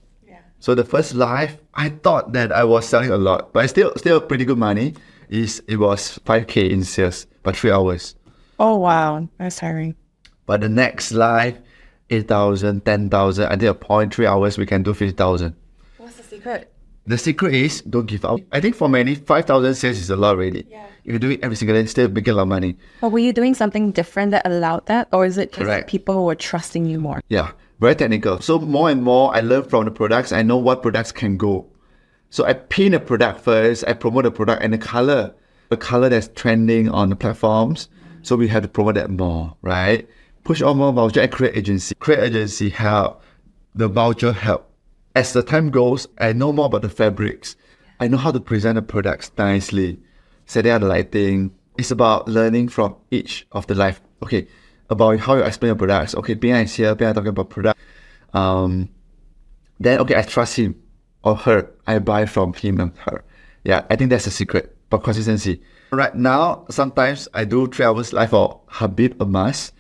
So the first live, I thought that I was selling a lot, but still pretty good money. It was 5K in sales, but 3 hours. Oh, wow. That's tiring. But the next live, 8,000, 10,000, until a point, 3 hours, we can do 50,000. What's the secret? The secret is don't give up. I think for many, 5,000 sales is a lot already. Yeah. If you do it every single day, still making a lot of money. But were you doing something different that allowed that? Or is it just Correct. people were trusting you more? Yeah, very technical. So more and more, I learn from the products. I know what products can go. So I pin a product first, I promote the product and the color that's trending on the platforms. So we have to promote that more, right? Push on more voucher and create agency. Create agency help. The voucher help. As the time goes, I know more about the fabrics. I know how to present the products nicely. Setting out the lighting. It's about learning from each of the life. Okay, about how you explain your products. Okay, Pinn Yang is here, Pinn Yang talking about product. Then, okay, I trust him or her. I buy from him and her. Yeah, I think that's the secret for consistency. Right now, sometimes I do 3 hours live for Habib a month.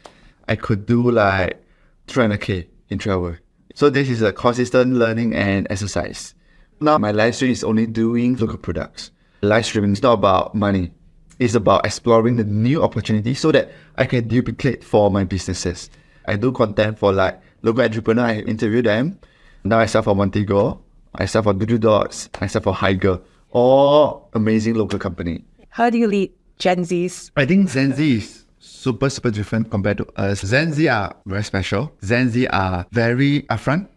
I could do like 300K in 3 hours. So this is a consistent learning and exercise. Now my live stream is only doing local products. Live streaming is not about money. It's about exploring the new opportunities so that I can duplicate for my businesses. I do content for like local entrepreneur. I interview them. Now I sell for Montego. I sell for Doodoo Dots. I sell for Higer. All amazing local company. How do you lead Gen Zs? I think Gen Z is super different compared to us. Gen Z are very special. Gen Z are very upfront.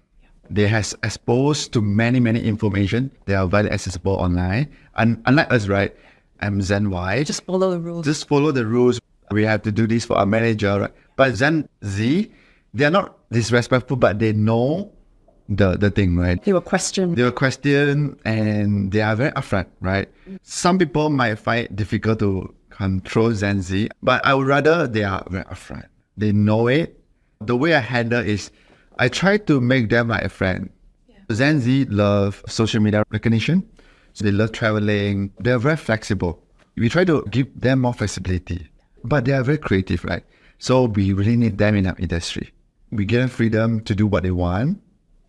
They has exposed to many information. They are very accessible online. And unlike us, right? I'm Gen Y. Just follow the rules. Just follow the rules. We have to do this for our manager, right? But Gen Z, they are not disrespectful, but they know the thing, right? They will question. They will question and they are very upfront, right? Some people might find it difficult to control Gen Z, but I would rather they are very upfront. They know it. The way I handle is I try to make them like a friend. Gen Z love social media recognition. So they love traveling. They're very flexible. We try to give them more flexibility, but they are very creative, right? So we really need them in our industry. We give them freedom to do what they want.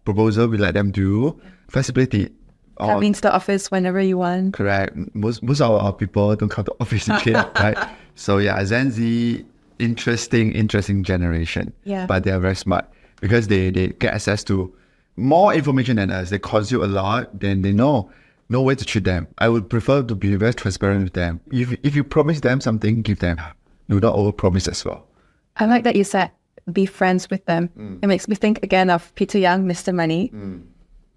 Proposal, we let them do. Flexibility. Come into the office whenever you want. Correct. Most of our people don't come to office again, right? So yeah, Gen Z, interesting generation. Yeah. But they are very smart because they get access to more information than us. They consume a lot, then they know no way to treat them. I would prefer to be very transparent with them. If you promise them something, give them. Do not overpromise as well. I like that you said be friends with them. It makes me think again of Peter Yang, Mr. Money.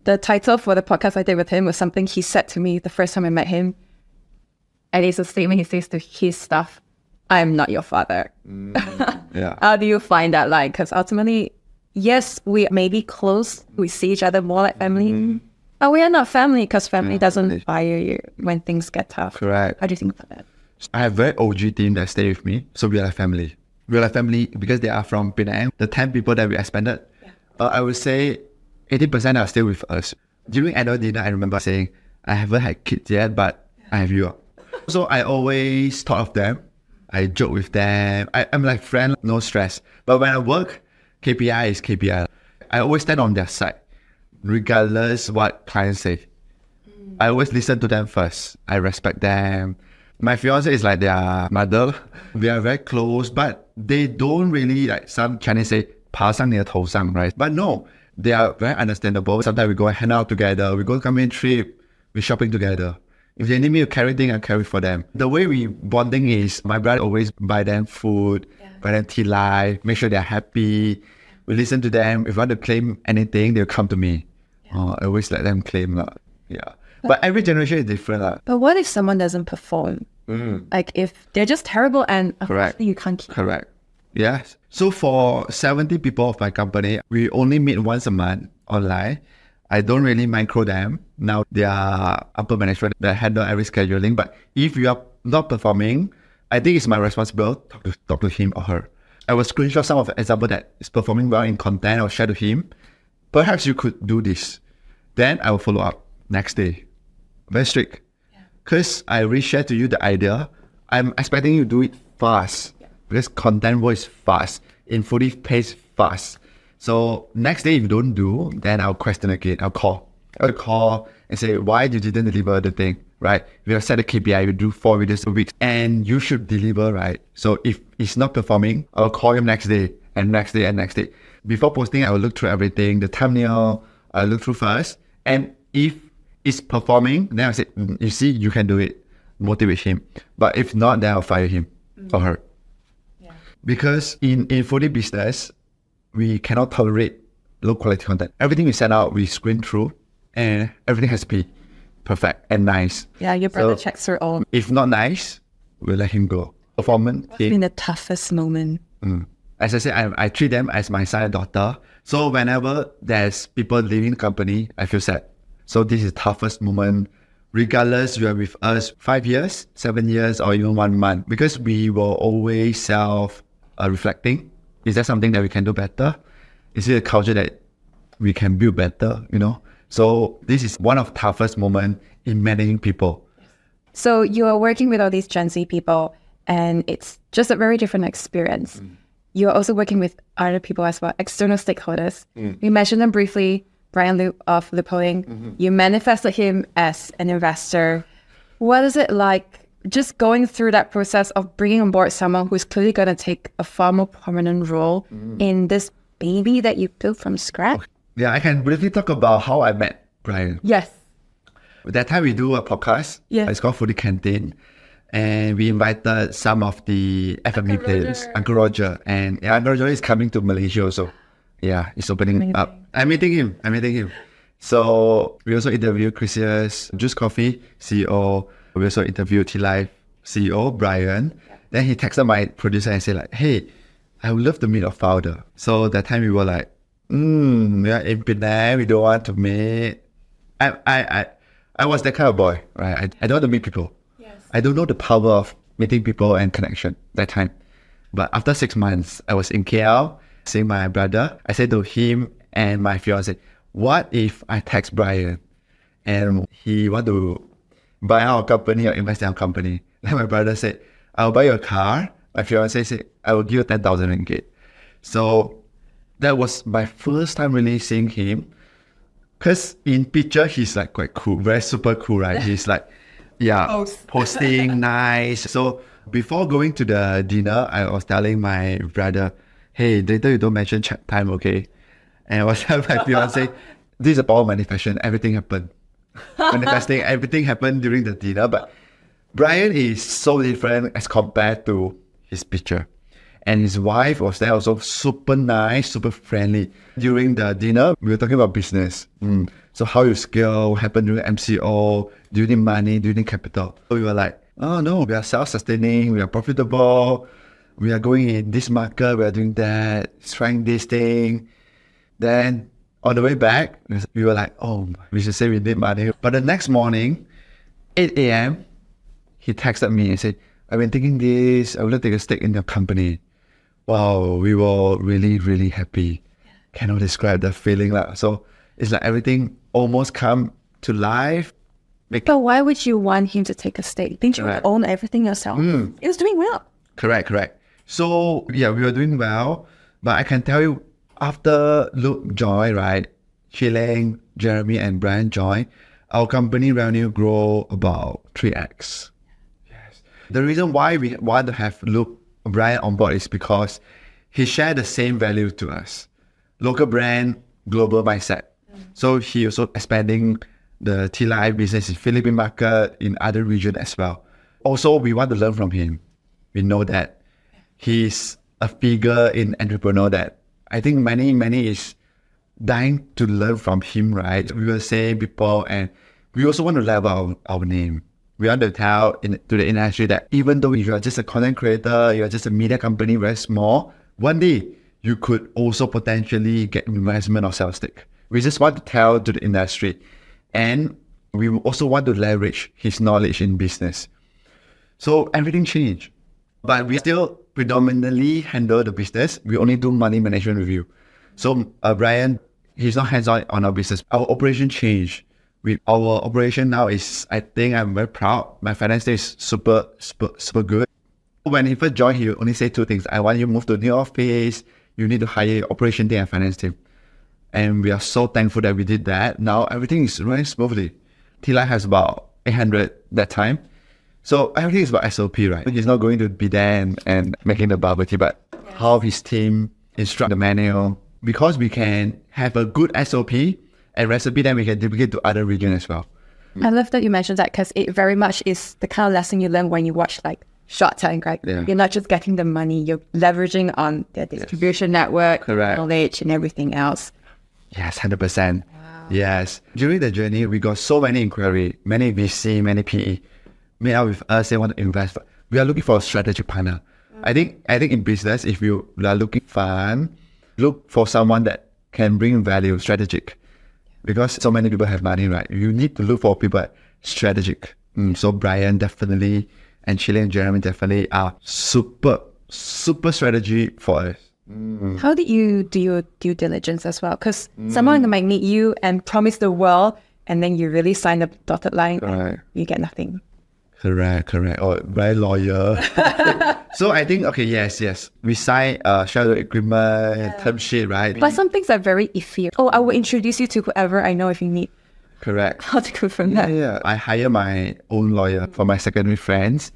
The title for the podcast I did with him was something he said to me the first time I met him. And it's a statement he says to his staff, I'm not your father. Yeah. How do you find that like? Because ultimately, yes, we may be close. We see each other more like family. But we are not family because family doesn't inspire you when things get tough. Correct. How do you think about that? I have very OG team that stay with me. So we are like family. We are like family because they are from Penang. The 10 people that we expanded, I would say 80% are still with us. During annual dinner, I remember saying, I haven't had kids yet, but I have you. So I always thought of them. I joke with them. I'm like friend, no stress. But when I work, KPI is KPI. I always stand on their side, regardless what clients say. I always listen to them first. I respect them. My fiance is like their mother. We are very close, but they don't really, like some Chinese say, 爬上你的头上, right? But no, they are very understandable. Sometimes we go and hang out together. We go camping trip. We shopping together. If they need me to carry things, I carry for them. The way we bonding is my brother always buy them food, buy them tea life, make sure they're happy. We listen to them. If I want to claim anything, they'll come to me. I always let them claim. But every generation is different. But what if someone doesn't perform? Like if they're just terrible and Correct. you can't keep. Correct. Yes. So for 70 people of my company, we only meet once a month online. I don't really micro them. Now they are upper management that handle every scheduling. But if you are not performing, I think it's my responsibility to talk to him or her. I will screenshot some of the example that is performing well in content or share to him. Perhaps you could do this. Then I will follow up next day. Very strict. Because I reshare to you the idea. I'm expecting you to do it fast. Because content work is fast. In Foodie pace fast. So next day if you don't do, then I'll question again. I'll call and say, why you didn't deliver the thing? right? We have set a KPI, we do 4 videos a week, and you should deliver, right? So if it's not performing, I'll call him next day and next day and next day. Before posting, I will look through everything, the thumbnail, I'll look through first. And if it's performing, then I'll say, you see, you can do it. Motivate him. But if not, then I'll fire him or her. Yeah. Because in foodie business, we cannot tolerate low quality content. Everything we send out, we screen through, and everything has to be perfect and nice. Yeah, your brother So checks through all. if not nice, we'll let him go. Performance. What's been the toughest moment? As I said, I treat them as my son and daughter. So whenever there's people leaving the company, I feel sad. So this is the toughest moment, regardless you are with us 5 years, 7 years, or even 1 month, because we will always self-reflecting. Is there something that we can do better? Is it a culture that we can build better, So this is one of the toughest moments in managing people. So you are working with all these Gen Z people, and it's just a very different experience. You're also working with other people as well, external stakeholders. We mentioned them briefly, Bryan Loob of IPOing. You manifested him as an investor. What is it like just going through that process of bringing on board someone who's clearly going to take a far more prominent role in this baby that you built from scratch? Yeah, I can briefly talk about how I met Bryan. Yes. That time we do a podcast. Yeah. It's called Foodie Canteen. And we invited some of the FME players, Uncle Roger. And Uncle Roger is coming to Malaysia also. Yeah, it's opening up. I'm meeting him. So we also interviewed Chris's Juice Coffee CEO. We also interviewed T-Life CEO, Bryan. Then he texted my producer and said like, hey, I would love to meet a founder. So that time we were like, we are in Penang, we don't want to meet. I was that kind of boy, right? I don't want to meet people. Yes. I don't know the power of meeting people and connection that time. But after 6 months, I was in KL, seeing my brother. I said to him and my fiance, what if I text Bryan and he want to buy our company or invest in our company? Then my brother said, I'll buy you a car. My fiance said, I will give you 10,000 ringgit. So that was my first time really seeing him. Because in picture, he's like quite cool, very super cool, right? He's like, posting nice. So before going to the dinner, I was telling my brother, hey, later you don't mention chat time, okay? And I was telling my fiance, this is a power manifestation, everything happened. Manifesting, everything happened during the dinner. But Bryan is so different as compared to his picture. And his wife was there also, super nice, super friendly. During the dinner, we were talking about business. So how you scale, what happened during MCO, do you need money, do you need capital? So we were like, oh no, we are self-sustaining, we are profitable, we are going in this market, we are doing that, trying this thing. Then on the way back, we were like, oh, we should say we need money. But the next morning, 8 a.m., he texted me and said, I've been thinking this, I would like to take a stake in your company. Wow, we were really, really happy. Cannot describe the feeling. So it's like everything almost come to life. But why would you want him to take a stake? Didn't you own everything yourself? It was doing well. Correct. So yeah, we were doing well. But I can tell you, after Loob joined, right, Chilang, Jeremy and Bryan joined, our company revenue grow about 3x. Yes. The reason why we want to have Loob Bryan on board is because he shared the same value to us. Local brand, global mindset. So he also expanding the T-Life business in Philippine market, in other regions as well. Also, we want to learn from him. We know that he's a figure in entrepreneur that I think many is dying to learn from him, right? We were saying before, and we also want to level our name. We want to tell to the industry that even though you are just a content creator, you are just a media company, very small, one day you could also potentially get investment or sell stake. We just want to tell to the industry. And we also want to leverage his knowledge in business. So everything changed. But we still predominantly handle the business. We only do money management review. So Bryan, he's not hands-on on our business. Our operation changed. With our operation now is, I think I'm very proud. My finance team is super good. When he first joined, he only said 2 things. I want you to move to a new office. You need to hire operation team and finance team. And we are so thankful that we did that. Now everything is running smoothly. T-Life has about 800 that time. So everything is about SOP, right? He's not going to be there and making the bubble tea, but how his team instruct the manual. Because we can have a good SOP and recipe, then we can duplicate to other regions as well. I love that you mentioned that because it very much is the kind of lesson you learn when you watch like Shark Tank, right? Yeah. You're not just getting the money, you're leveraging on their distribution network, Correct. knowledge and everything else. Yes, 100%. Wow. Yes. During the journey, we got so many inquiry, many VC, many PE made out with us. They want to invest. We are looking for a strategic partner. I think in business, if you are looking fun, look for someone that can bring value, strategic. Because so many people have money, right? You need to look for people strategic. So Bryan definitely, and Chile and Jeremy definitely are super strategy for us. How did you do your due diligence as well? Because someone might meet you and promise the world, and then you really sign the dotted line, and you get nothing. Correct. Oh, very loyal. So I think, okay, yes. We sign shadow agreement, term sheet, right? But some things are very iffy. Oh, I will introduce you to whoever I know if you need. Correct. How to go from that? Yeah. I hire my own lawyer for my secondary friends.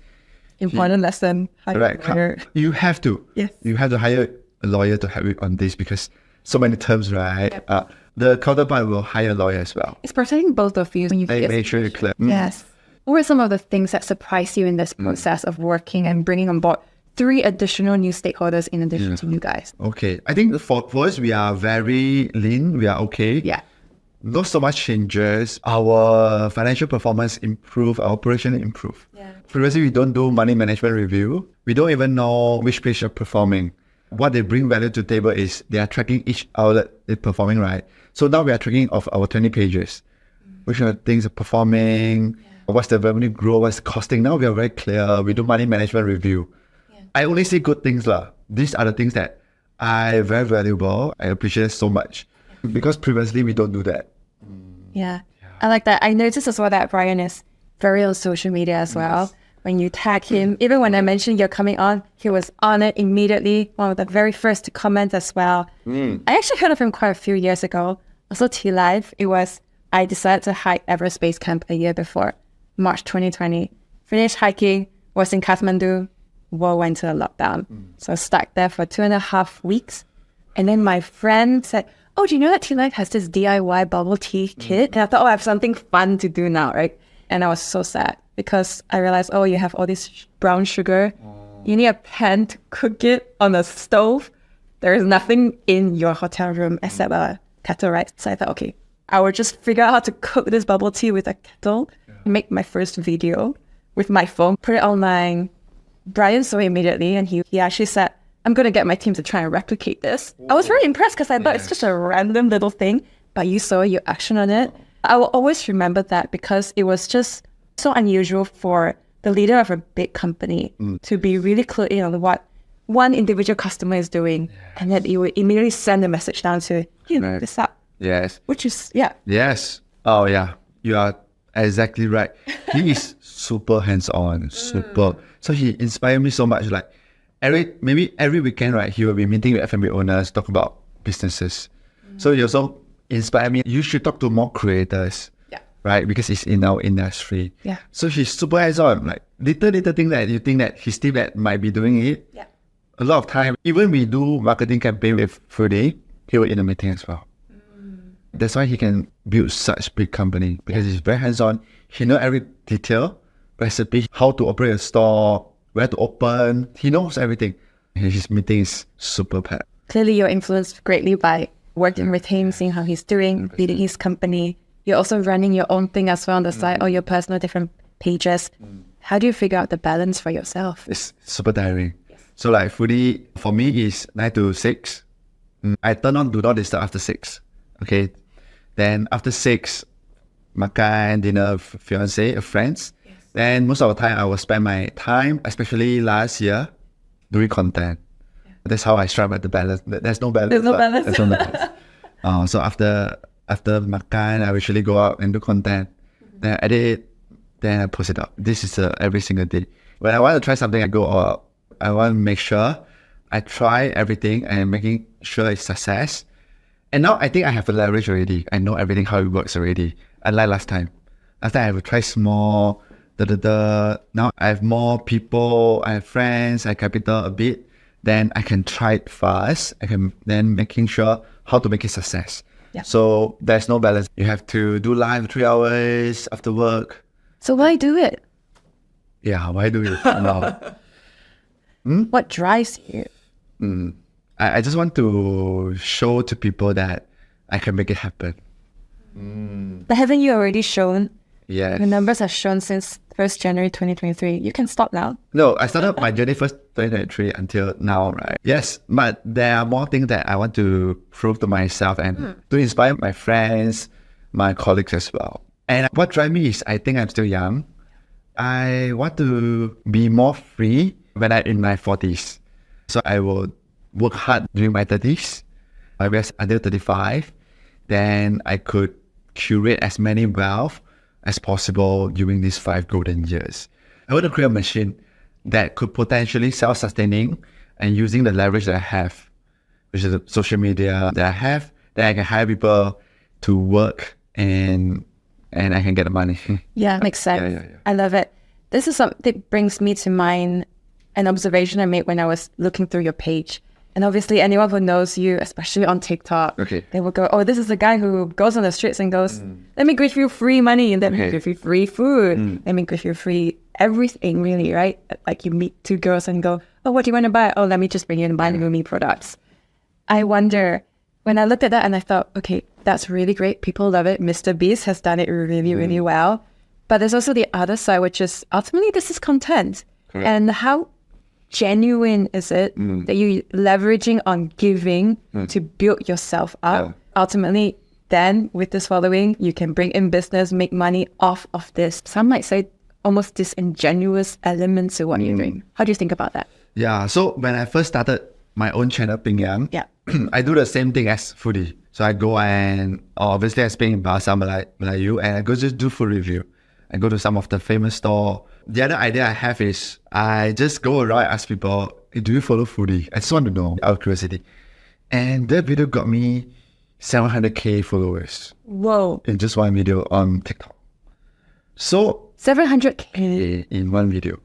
Important lesson. Correct. You have to. Yes. You have to hire a lawyer to help you on this because so many terms, right? Yep. The counterpart will hire a lawyer as well. It's protecting both of you when you make sure you're clear. Yes. What were some of the things that surprised you in this process of working and bringing on board 3 additional new stakeholders in addition to you guys? Okay. I think for us, we are very lean. We are okay. Yeah. Not so much changes. Our financial performance improve. Our operation improve. Yeah. Previously, we don't do money management review. We don't even know which page are performing. What they bring value to the table is they are tracking each outlet is performing, right? So now we are tracking of our 20 pages. Which are things are performing, what's the revenue growth, what's the costing. Now we are very clear. We do money management review. Yeah. I only see good things. These are the things that are very valuable. I appreciate so much. Because previously we don't do that. Yeah. I like that. I noticed as well that Bryan is very on social media as well. When you tag him, even when I mentioned you're coming on, he was on it immediately. One of the very first to comment as well. I actually heard of him quite a few years ago. Also T-Live, I decided to hike Everest Base Camp a year before, March 2020. Finished hiking, was in Kathmandu, world went to a lockdown. So I was stuck there for 2.5 weeks. And then my friend said, oh, do you know that T-Life has this DIY bubble tea kit? And I thought, I have something fun to do now, right? And I was so sad because I realized, you have all this brown sugar. You need a pan to cook it on a stove. There is nothing in your hotel room except a kettle, right? So I thought, okay, I would just figure out how to cook this bubble tea with a kettle, make my first video with my phone, put it online. Bryan saw it immediately and he actually said, I'm going to get my team to try and replicate this. I was very impressed because I thought it's just a random little thing, but you saw your action on it. I will always remember that because it was just so unusual for the leader of a big company to be really clued in on what one individual customer is doing and that you would immediately send a message down to, this up. Yes. Which is, Yes. Oh, yeah. You are exactly right. He is super hands-on, super. So he inspired me so much. Like maybe every weekend, right, he will be meeting with F&B owners, talk about businesses. So he also inspired me. You should talk to more creators, right? Because it's in our industry. Yeah. So he's super hands-on. Like little thing that you think that his team that might be doing it. Yeah. A lot of time, even we do marketing campaign with Foodie, he will in the meeting as well. That's why he can build such big company because he's very hands-on. He knows every detail, recipe, how to operate a store, where to open. He knows everything. His meeting is super packed. Clearly, you're influenced greatly by working with him, seeing how he's doing, leading his company. You're also running your own thing as well on the side, or your personal different pages. How do you figure out the balance for yourself? It's super tiring. So like Foodie, for me, is 9 to 6. I turn on Do Not Disturb after 6. Okay. Then after 6, makan, dinner, fiance, friends. Yes. Then most of the time, I will spend my time, especially last year, doing content. Yeah. That's how I strive at the balance. There's no balance. There's no balance. There's no balance. So after makan, I usually go out and do content. Then I edit, then I post it up. This is every single day. When I want to try something, I go all out. I want to make sure I try everything and making sure it's success. And now I think I have a leverage already. I know everything, how it works already. Unlike last time. After I will try small, now I have more people, I have friends, I have capital a bit, then I can try it fast. I can then making sure how to make it success. Yeah. So there's no balance. You have to do live 3 hours after work. So why do it? Yeah, why do it? No. What drives you? I just want to show to people that I can make it happen. But haven't you already shown? Yes. The numbers have shown since 1st January 2023. You can stop now. No, I started my journey first 2023 until now, right? Yes, but there are more things that I want to prove to myself and to inspire my friends, my colleagues as well. And what drives me is I think I'm still young. I want to be more free when I'm in my 40s. So I will work hard during my 30s. I guess until 35. Then I could curate as many wealth as possible during these 5 golden years. I want to create a machine that could potentially self-sustaining and using the leverage that I have, which is the social media that I have, that I can hire people to work and I can get the money. Yeah, makes sense. Yeah. I love it. This is something that brings me to mind an observation I made when I was looking through your page. And obviously anyone who knows you, especially on TikTok, they will go, oh, this is the guy who goes on the streets and goes, let me give you free money and let me give you free food. Let me give you free everything, really, right? Like you meet 2 girls and go, oh, what do you want to buy? Oh, let me just bring you and buy me products. I wonder, when I looked at that and I thought, okay, that's really great. People love it. Mr. Beast has done it really, really well. But there's also the other side, which is ultimately this is content. Correct. And how genuine is it that you're leveraging on giving to build yourself up? Ultimately, then with this following, you can bring in business, make money off of this. Some might say almost disingenuous elements to what you're doing. How do you think about that? Yeah, so when I first started my own channel, Pinn Yang, I do the same thing as Foodie. So I go and obviously I speak in Bahasa Melayu and I go just do food review. I go to some of the famous store. The other idea I have is I just go around and ask people, hey, do you follow Foodie? I just want to know, out of curiosity. And that video got me 700k followers. Whoa. In just one video on TikTok. So 700k in one video.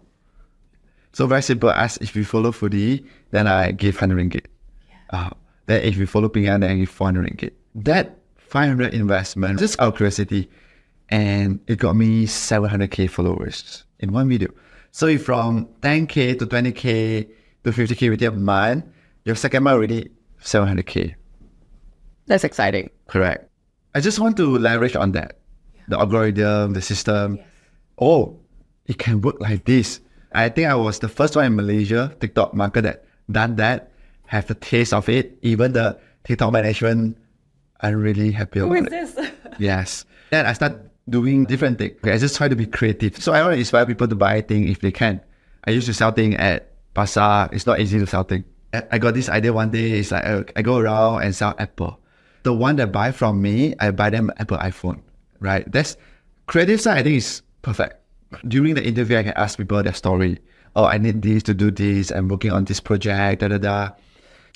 So very simple, as if you follow Foodie, then I give 100 ringgit. Then if you follow Pinn Yang, then I give 400 ringgit. That 500 investment, just out of curiosity, and it got me 700k followers in one video. So if from 10k to 20k to 50k within a month, your second month already 700k. That's exciting. Correct. I just want to leverage on that. The algorithm, the system. Yes. Oh, it can work like this. I think I was the first one in Malaysia, TikTok market that done that, have the taste of it. Even the TikTok management, I'm really happy about it. Who is this? Yes. Then I start doing different things. Okay, I just try to be creative. So I want to inspire people to buy things if they can. I used to sell things at Pasar. It's not easy to sell things. I got this idea one day. It's like I go around and sell Apple. The one that buy from me, I buy them Apple iPhone. Right? That's creative side. I think is perfect. During the interview, I can ask people their story. Oh, I need this to do this. I'm working on this project. I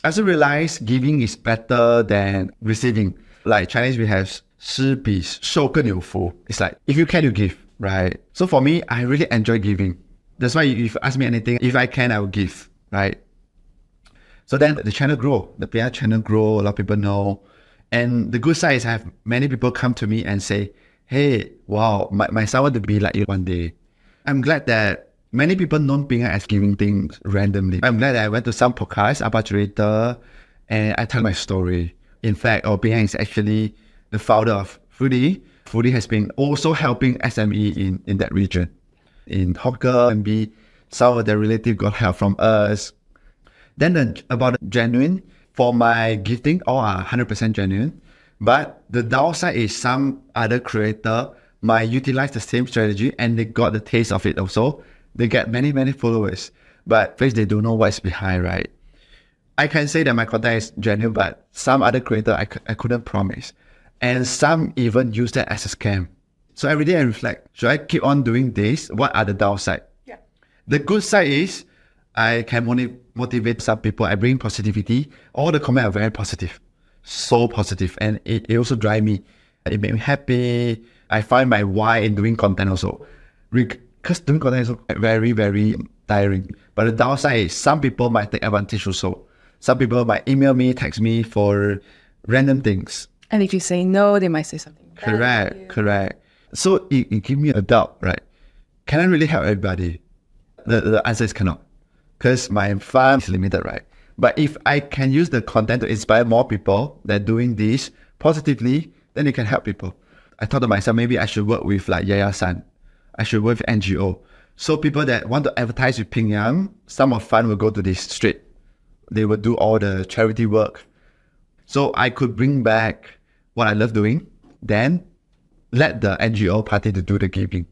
also realize giving is better than receiving. Like Chinese, we have 施比受更有福. It's like, if you can, you give, right? So for me, I really enjoy giving. That's why if you ask me anything, if I can, I will give, right? So then the channel grow, the PR channel grow, a lot of people know. And the good side is I have many people come to me and say, hey, wow, my son want to be like you one day. I'm glad that many people know Pinn Yang as giving things randomly. I'm glad that I went to some podcasts about Twitter and I tell my story. In fact, Pinn Yang is actually the founder of Foodie. Foodie has been also helping SME in that region. In Hawker, MB, some of the relatives got help from us. Then about genuine, for my gifting, all are 100% genuine. But the downside is some other creator might utilize the same strategy and they got the taste of it also. They get many, many followers. But first, they don't know what's behind, right? I can say that my content is genuine, but some other creator, I couldn't promise. And some even use that as a scam. So every day I reflect, should I keep on doing this? What are the downside? Yeah. The good side is I can motivate some people. I bring positivity. All the comments are very positive. So positive. And it also drives me. It made me happy. I find my why in doing content also. Because doing content is very, very tiring. But the downside is some people might take advantage also. Some people might email me, text me for random things. And if you say no, they might say something bad. Correct. So it gives me a doubt, right? Can I really help everybody? The answer is cannot. Because my fund is limited, right? But if I can use the content to inspire more people that doing this positively, then it can help people. I thought to myself, maybe I should work with like Yaya-san. I should work with NGO. So people that want to advertise with Pinn Yang, some of fund will go to this street. They will do all the charity work. So I could bring back what I love doing, then let the NGO party to do the giving.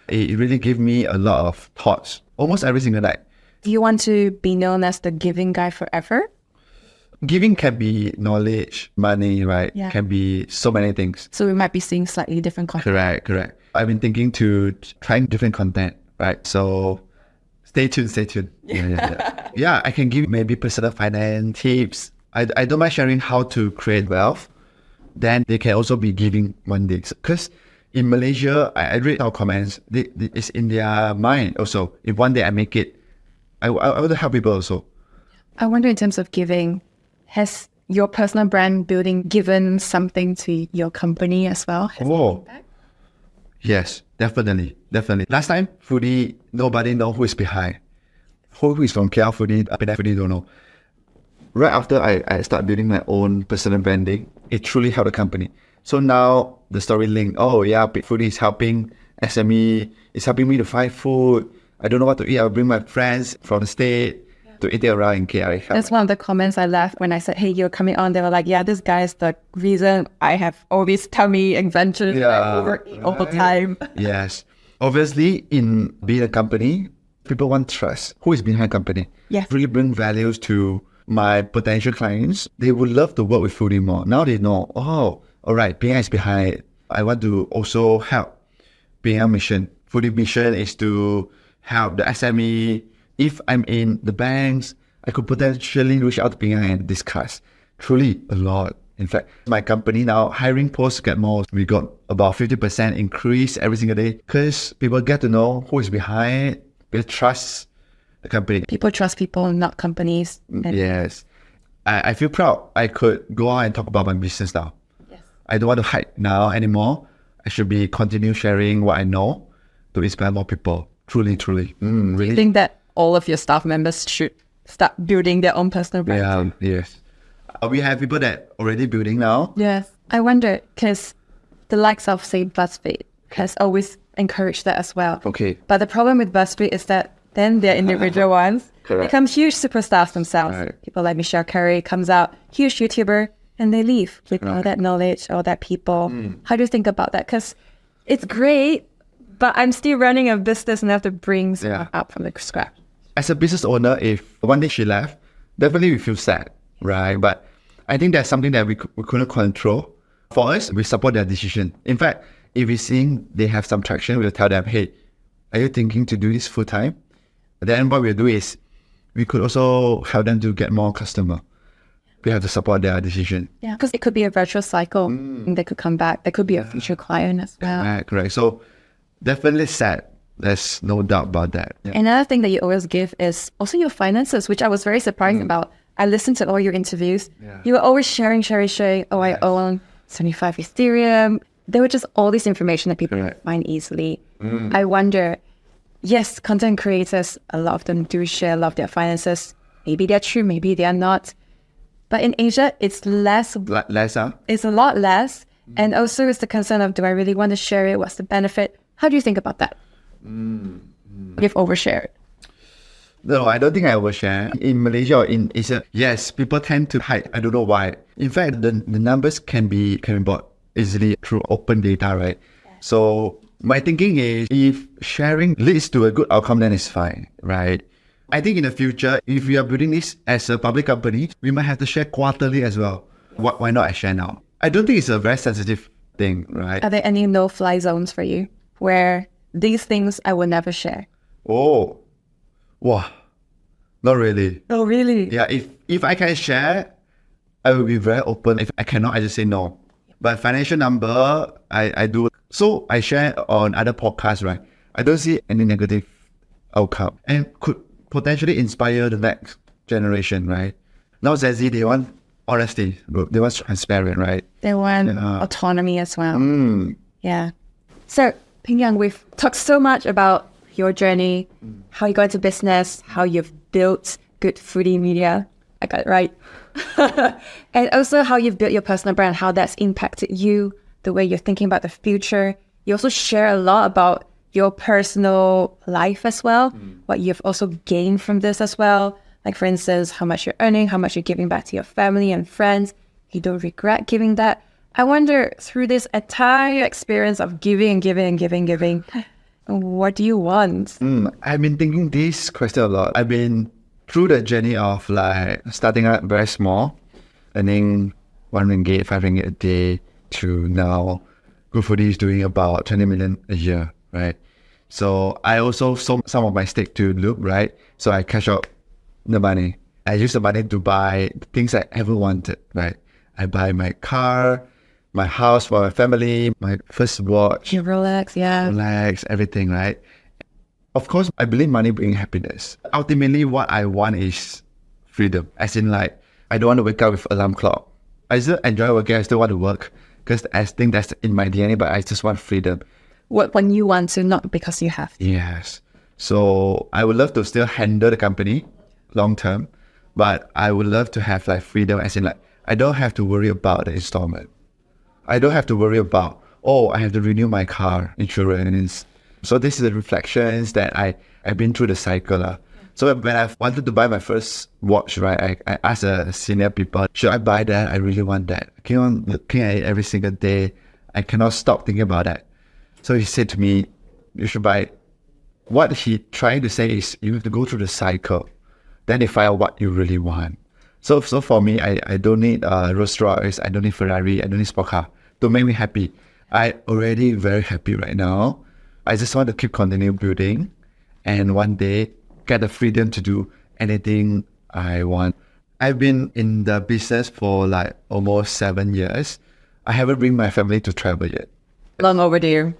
It really gave me a lot of thoughts, almost every single night. Do you want to be known as the giving guy forever? Giving can be knowledge, money, right? Yeah. Can be so many things. So we might be seeing slightly different content. Correct. I've been thinking to trying different content, right? So stay tuned. Yeah, I can give maybe personal finance tips. I don't mind sharing how to create wealth. Then they can also be giving one day. Because in Malaysia, I read our comments. It's in their mind also. If one day I make it, I want to help people also. I wonder in terms of giving, has your personal brand building given something to your company as well? Has it impact? Yes, definitely. Last time, Foodie, nobody know who is behind. Who is from KL Foodie, Penang Foodie don't know. Right after I start building my own personal branding, it truly helped the company. So now the story link, Foodie is helping SME, it's helping me to find food. I don't know what to eat. I'll bring my friends from the state to eat it around in KL. That's one of the comments I left when I said, hey, you're coming on. They were like, yeah, this guy is the reason I have all these tummy inventions. I overeat all the time. Yes. Obviously, in being a company, people want trust. Who is behind the company? Yes. Really bring values to my potential clients. They would love to work with Foodie more. Now they know, all right, Pinn Yang is behind it. I want to also help Pinn Yang mission. Foodie mission is to help the SME. If I'm in the banks, I could potentially reach out to Pinn Yang and discuss. Truly a lot. In fact, my company now, hiring posts get more. We got about 50% increase every single day because people get to know who is behind it. People trust the company. People trust people, not companies. Yes. I feel proud. I could go out and talk about my business now. Yes. I don't want to hide now anymore. I should be continue sharing what I know to inspire more people. Truly. Really. Do you think that all of your staff members should start building their own personal brand? Yeah, yes. We have people that already building now. Yes. I wonder, because the likes of, say, BuzzFeed has always encouraged that as well. Okay. But the problem with BuzzFeed is that then their individual ones become huge superstars themselves. Right. People like Michelle Curry comes out, huge YouTuber, and they leave with all that knowledge, all that people. How do you think about that? Because it's great, but I'm still running a business and I have to bring stuff up from the scratch. As a business owner, if one day she left, definitely we feel sad, right? But I think that's something that we couldn't control. For us, we support their decision. In fact, if we're seeing they have some traction, we'll tell them, hey, are you thinking to do this full time? Then what we'll do is we could also help them to get more customer. We have to support their decision. Yeah, because it could be a virtual cycle. They could come back. They could be a future client as well. Correct. So definitely sad. There's no doubt about that. Yeah. Another thing that you always give is also your finances, which I was very surprised about. I listened to all your interviews. Yeah. You were always sharing. Oh, I own 75 Ethereum. There were just all this information that people find easily. I wonder, yes, content creators, a lot of them do share a lot of their finances. Maybe they're true, maybe they're not. But in Asia, it's less. It's a lot less. And also it's the concern of, do I really want to share it? What's the benefit? How do you think about that? You've overshared. No, I don't think I overshare. In Malaysia or in Asia, yes, people tend to hide. I don't know why. In fact, the numbers can be bought easily through open data, right? Yeah. So my thinking is, if sharing leads to a good outcome, then it's fine, right? I think in the future, if we are building this as a public company, we might have to share quarterly as well. Why not I share now? I don't think it's a very sensitive thing, right? Are there any no-fly zones for you where these things I will never share? Oh, wow. Not really. Oh, really? Yeah, if I can share, I will be very open. If I cannot, I just say no. But financial number, I do. So I share on other podcasts, right? I don't see any negative outcome and could potentially inspire the next generation, right? Now Gen Z, they want honesty. They want transparent, right? They want autonomy as well. Mm. Yeah. So, Pinn Yang, we've talked so much about your journey, how you got into business, how you've built good foodie media. I got it right. And also how you've built your personal brand, how that's impacted you, the way you're thinking about the future. You also share a lot about your personal life as well, what you've also gained from this as well. Like, for instance, how much you're earning, how much you're giving back to your family and friends. You don't regret giving that. I wonder, through this entire experience of giving, what do you want? I've been thinking this question a lot. I've been through the journey of like starting out very small, earning 1 ringgit, 5 ringgit a day, to now Good Foodie is doing about 20 million a year, right? So I also sold some of my stake to Loob, right? So I cash out the money. I use the money to buy things I ever wanted, right? I buy my car, my house for my family, my first watch, Your Rolex, yeah. Rolex, everything, right? Of course, I believe money brings happiness. Ultimately, what I want is freedom. As in, like, I don't want to wake up with alarm clock. I still enjoy working. I still want to work because I think that's in my DNA, but I just want freedom. What when you want to, not because you have to. Yes. So I would love to still handle the company long term, but I would love to have like freedom, as in like, I don't have to worry about the installment. I don't have to worry about, I have to renew my car insurance. So this is the reflections that I've been through the cycle. So when I wanted to buy my first watch, right, I asked a senior people, should I buy that? I really want that. I keep on looking at it every single day. I cannot stop thinking about that. So he said to me, you should buy it. What he trying to say is you have to go through the cycle. Then you find out what you really want. So for me, I don't need Rolls Royce, I don't need Ferrari, I don't need sport car to make me happy. I already very happy right now. I just want to keep continue building, and one day get the freedom to do anything I want. I've been in the business for like almost 7 years. I haven't bring my family to travel yet. Long overdue.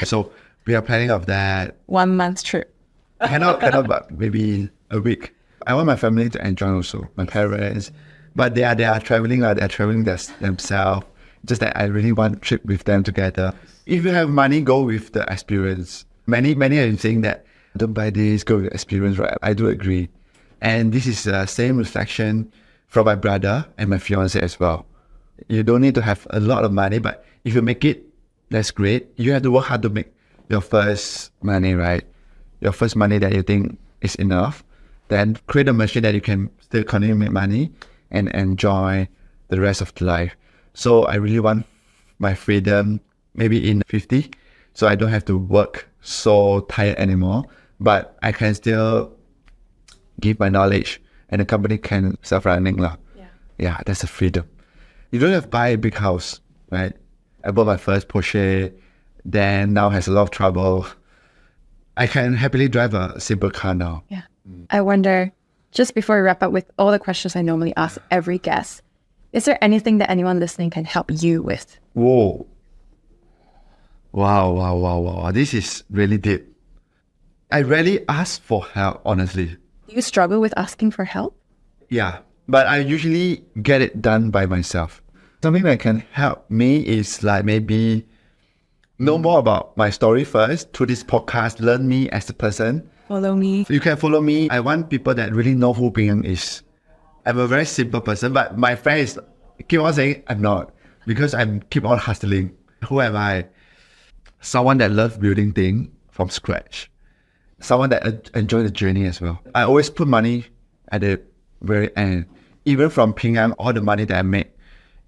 So we are planning of that. 1 month trip. Cannot, but maybe a week. I want my family to enjoy also, my parents. But they are traveling, they're traveling themselves. Just that I really want a trip with them together. If you have money, go with the experience. Many are saying that, don't buy this, go with the experience, right? I do agree. And this is the same reflection from my brother and my fiance as well. You don't need to have a lot of money, but if you make it, that's great. You have to work hard to make your first money, right? Your first money that you think is enough. Then create a machine that you can still continue to make money and enjoy the rest of the life. So I really want my freedom maybe in 50, so I don't have to work so tired anymore, but I can still give my knowledge and the company can self-running. Yeah, that's the freedom. You don't have to buy a big house, right? I bought my first Porsche, then now has a lot of trouble. I can happily drive a simple car now. Yeah. I wonder, just before we wrap up with all the questions I normally ask every guest, is there anything that anyone listening can help you with? Whoa. Wow. This is really deep. I rarely ask for help, honestly. Do you struggle with asking for help? Yeah, but I usually get it done by myself. Something that can help me is like maybe know more about my story first through this podcast, learn me as a person. Follow me. You can follow me. I want people that really know who Pinn Yang is. I'm a very simple person, but my friends keep on saying I'm not, because I keep on hustling. Who am I? Someone that loves building things from scratch. Someone that enjoy the journey as well. I always put money at the very end. Even from Pinn Yang, all the money that I make,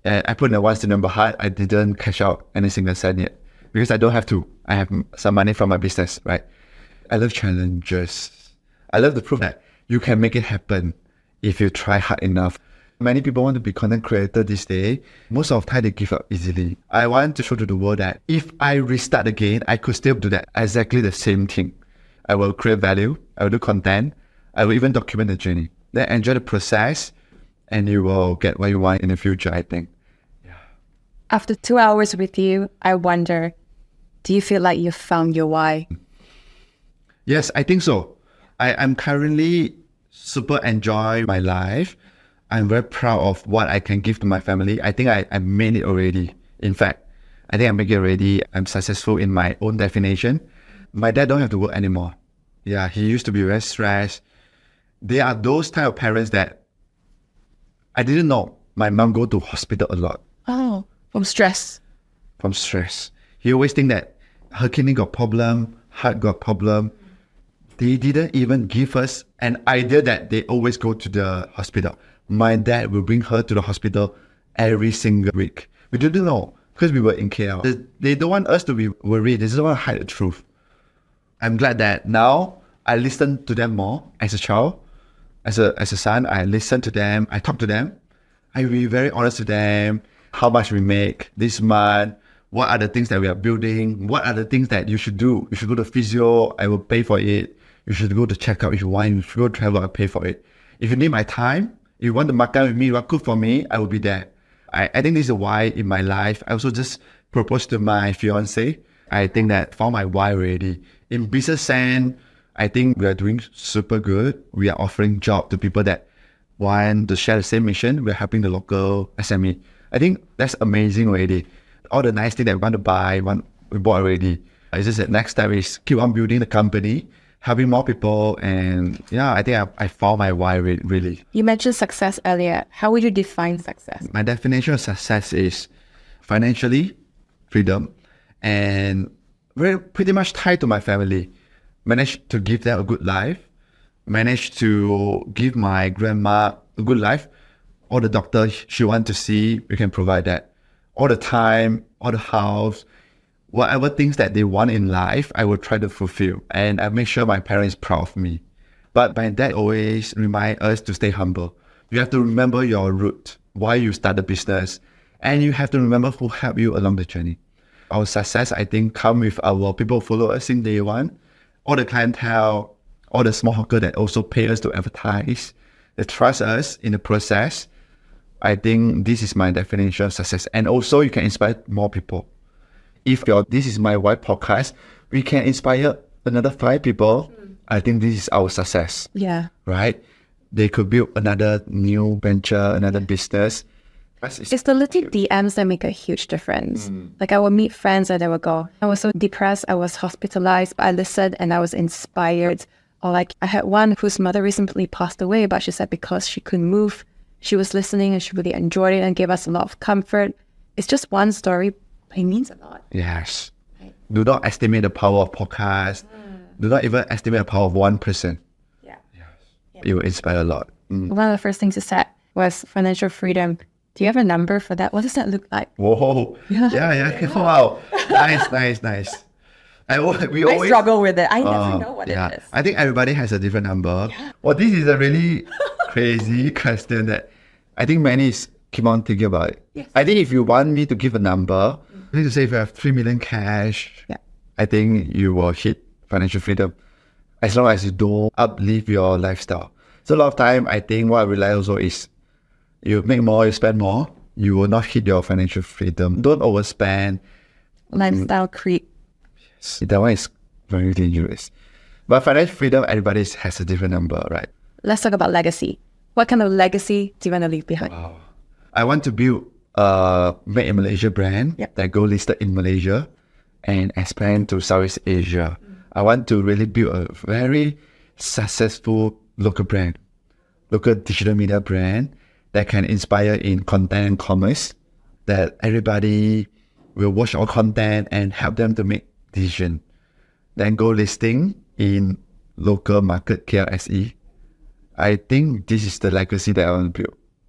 I put in a once in Berhad. I didn't cash out any single cent yet because I don't have to. I have some money from my business, right? I love challenges. I love the proof that you can make it happen if you try hard enough. Many people want to be content creator this day. Most of the time they give up easily. I want to show to the world that if I restart again, I could still do that. Exactly the same thing. I will create value. I will do content. I will even document the journey. Then enjoy the process and you will get what you want in the future, I think. After 2 hours with you, I wonder, do you feel like you've found your why? Yes, I think so. I'm currently super enjoy my life. I'm very proud of what I can give to my family. I think I made it already. In fact, I think I make it already. I'm successful in my own definition. My dad don't have to work anymore. Yeah, he used to be very stressed. They are those type of parents that I didn't know. My mom go to hospital a lot. Oh, from stress. From stress. He always think that her kidney got problem, heart got problem. They didn't even give us an idea that they always go to the hospital. My dad will bring her to the hospital every single week. We didn't know because we were in KL. They don't want us to be worried. They just want to hide the truth. I'm glad that now I listen to them more as a child. As a son, I listen to them. I talk to them. I be very honest to them. How much we make this month. What are the things that we are building? What are the things that you should do? You should go to physio. I will pay for it. You should go to check out if you want. You should go travel. I'll pay for it. If you need my time, if you want to makan with me, you want cook for me, I will be there. I think this is why in my life. I also just proposed to my fiance. I think that found my why already. In business sense, I think we are doing super good. We are offering job to people that want to share the same mission. We're helping the local SME. I think that's amazing already. All the nice things that we want to buy, we bought already. It's just that next step is keep on building the company, helping more people. And yeah, I think I found my why really. You mentioned success earlier. How would you define success? My definition of success is financially freedom and very pretty much tied to my family. Managed to give them a good life. Managed to give my grandma a good life. All the doctors she wants to see, we can provide that. All the time, all the house, whatever things that they want in life, I will try to fulfill. And I make sure my parents are proud of me. But my dad always remind us to stay humble. You have to remember your root, why you start the business. And you have to remember who helped you along the journey. Our success, I think, come with our people who follow us in day one. All the clientele, all the small hawker that also pay us to advertise, they trust us in the process. I think this is my definition of success. And also you can inspire more people. If This Is My Why podcast, we can inspire another 5 people. I think this is our success. Yeah. Right? They could build another new venture, another business. It's the little DMs that make a huge difference. Like I would meet friends and they would go, I was so depressed, I was hospitalized, but I listened and I was inspired. Or like I had one whose mother recently passed away, but she said because she couldn't move, she was listening and she really enjoyed it and gave us a lot of comfort. It's just one story, but it means a lot. Yes. Right. Do not estimate the power of podcast. Do not even estimate the power of one person. Yeah. Yes. It will inspire a lot. One of the first things you said was financial freedom. Do you have a number for that? What does that look like? Whoa. Yeah. Wow. Nice. I always struggle with it. I never know what it is. I think everybody has a different number. Yeah. Well, this is a really crazy question that I think many keep on thinking about it. Yes. I think if you want me to give a number, you need to say if you have 3 million cash, I think you will hit financial freedom as long as you don't uplift your lifestyle. So a lot of time, I think what I realize also is you make more, you spend more, you will not hit your financial freedom. Don't overspend. Lifestyle creep. Yes, that one is very dangerous. But financial freedom, everybody has a different number, right? Let's talk about legacy. What kind of legacy do you want to leave behind? Wow. I want to build a made in Malaysia brand that go listed in Malaysia and expand to Southeast Asia. I want to really build a very successful local brand, local digital media brand that can inspire in content and commerce, that everybody will watch our content and help them to make decision. Then go listing in local market KLSE. I think this is the legacy that I want to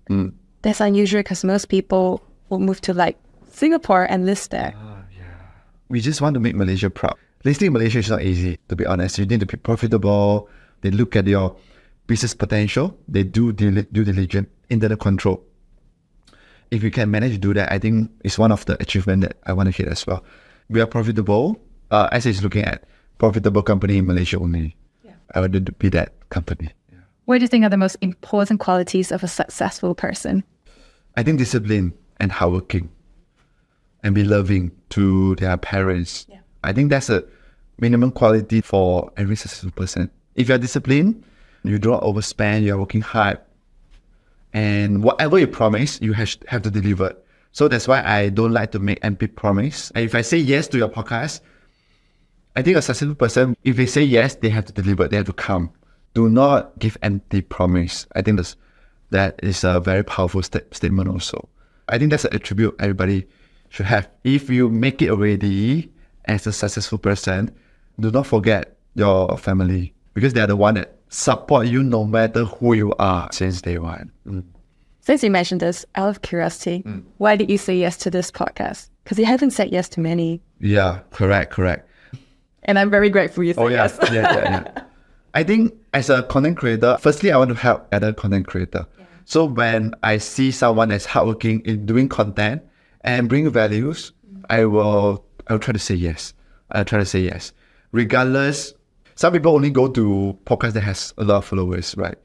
build. That's unusual because most people will move to like Singapore and list there. We just want to make Malaysia proud. Listing in Malaysia is not easy, to be honest. You need to be profitable. They look at your business potential. They do due diligence, internal control. If you can manage to do that, I think it's one of the achievements that I want to hit as well. We are profitable. As is looking at profitable company in Malaysia only. I want to be that company. What do you think are the most important qualities of a successful person? I think discipline and hardworking. and be loving to their parents. I think that's a minimum quality for every successful person. If you're disciplined, you don't overspend, you're working hard, and whatever you promise, you have to deliver. So that's why I don't like to make empty promise. And if I say yes to your podcast, I think a successful person, if they say yes, they have to deliver, they have to come. Do not give empty promise. I think that is a very powerful statement also. I think that's an attribute everybody should have. If you make it already as a successful person, do not forget your family, because they're the one that support you no matter who you are since day one. Since you mentioned this, out of curiosity, why did you say yes to this podcast? Because you haven't said yes to many. Yeah, correct. And I'm very grateful you said yes. Yeah. I think as a content creator, firstly, I want to help other content creator. So when I see someone that's hardworking in doing content and bring values, I will try to say yes. I'll try to say yes. Regardless, some people only go to podcasts that has a lot of followers, right?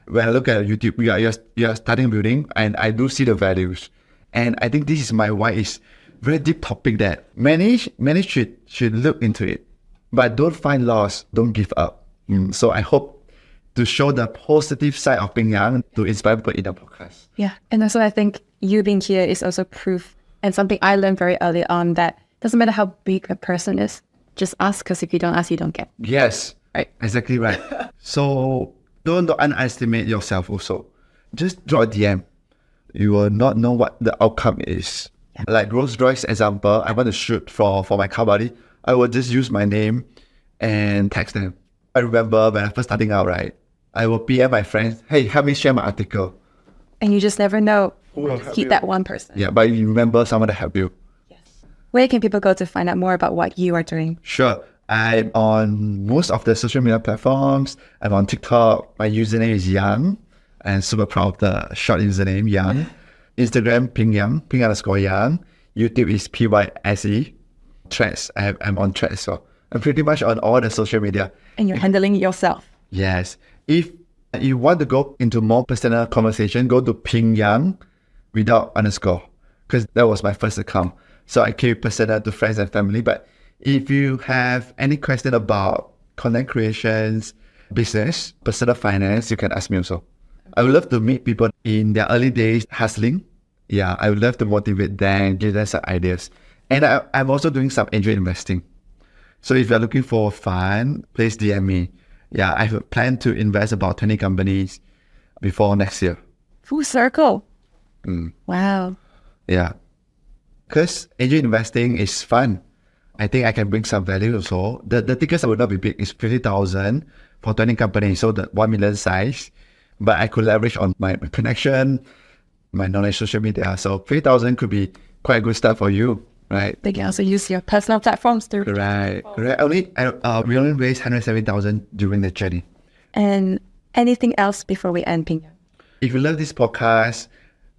When I look at YouTube, you're starting building, and I do see the values. And I think this is why it's very deep topic that many should look into it. But don't find loss, don't give up. So I hope to show the positive side of Pinn Yang to inspire people in the podcast. Yeah, and also I think you being here is also proof, and something I learned very early on, that doesn't matter how big a person is, just ask, because if you don't ask, you don't get. Yes, right, exactly right. So don't underestimate yourself also. Just draw a DM. You will not know what the outcome is. Like Rolls-Royce example, I want to shoot for my car body. I will just use my name and text them. I remember when I first starting out, right? I will PM my friends, hey, help me share my article. And you just never know who will hit that one person. Yeah, but you remember someone to help you. Yes. Where can people go to find out more about what you are doing? Sure. I'm on most of the social media platforms. I'm on TikTok. My username is Yang. I'm super proud of the short username, Yang. Instagram, Pinn Yang, Pinn_Yang. YouTube is PYSE. Threads, I'm on Threads as well. I'm pretty much on all the social media. And you're handling it yourself. Yes. If you want to go into more personal conversation, go to Pinn Yang without underscore, because that was my first account. So I keep personal to friends and family. But if you have any question about content creations, business, personal finance, you can ask me also. I would love to meet people in their early days hustling. Yeah, I would love to motivate them, give them some ideas. And I'm also doing some angel investing. So if you're looking for fun, please DM me. Yeah, I have a plan to invest about 20 companies before next year. Full circle. Wow. Yeah. Because angel investing is fun. I think I can bring some value also. The tickets will not be big. It's 50,000 for 20 companies, so the 1 million size. But I could leverage on my connection, my knowledge, social media. So 50,000 could be quite a good start for you. Right. They can also use your personal platforms to. Right. We only raised 170,000 during the journey. And anything else before we end, Pinn Yang? If you love this podcast,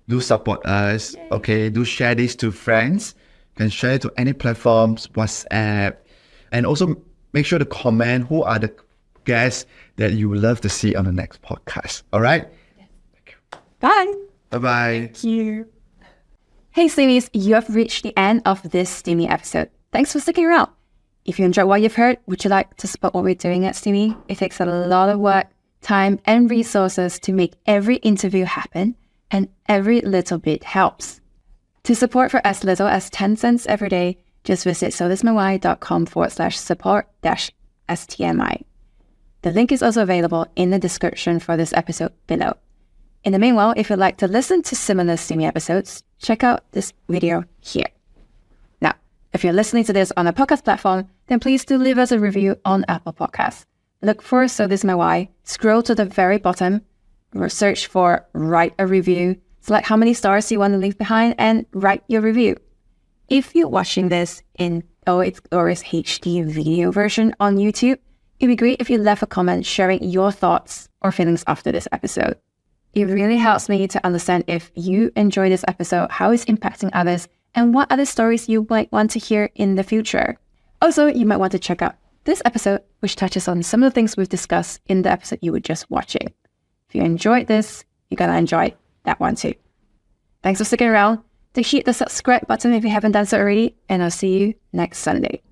do support us. Yay. Okay. Do share this to friends. You can share it to any platforms, WhatsApp, and also make sure to comment who are the guests that you would love to see on the next podcast. All right. Yes. Thank you. Bye. Bye-bye. Thank you. Hey Steamies, you have reached the end of this Steamy episode. Thanks for sticking around. If you enjoyed what you've heard, would you like to support what we're doing at Steamy? It takes a lot of work, time, and resources to make every interview happen, and every little bit helps. To support for as little as 10 cents every day, just visit sothismywhy.com/support-STMI. The link is also available in the description for this episode below. In the meanwhile, if you'd like to listen to similar Steamy episodes, check out this video here. Now, if you're listening to this on a podcast platform, then please do leave us a review on Apple Podcasts. Look for So This Is My Why, scroll to the very bottom, search for Write a Review, select how many stars you want to leave behind, and write your review. If you're watching this in its glorious HD video version on YouTube, it'd be great if you left a comment sharing your thoughts or feelings after this episode. It really helps me to understand if you enjoy this episode, how it's impacting others, and what other stories you might want to hear in the future. Also, you might want to check out this episode, which touches on some of the things we've discussed in the episode you were just watching. If you enjoyed this, you're going to enjoy that one too. Thanks for sticking around. to hit the subscribe button if you haven't done so already, and I'll see you next Sunday.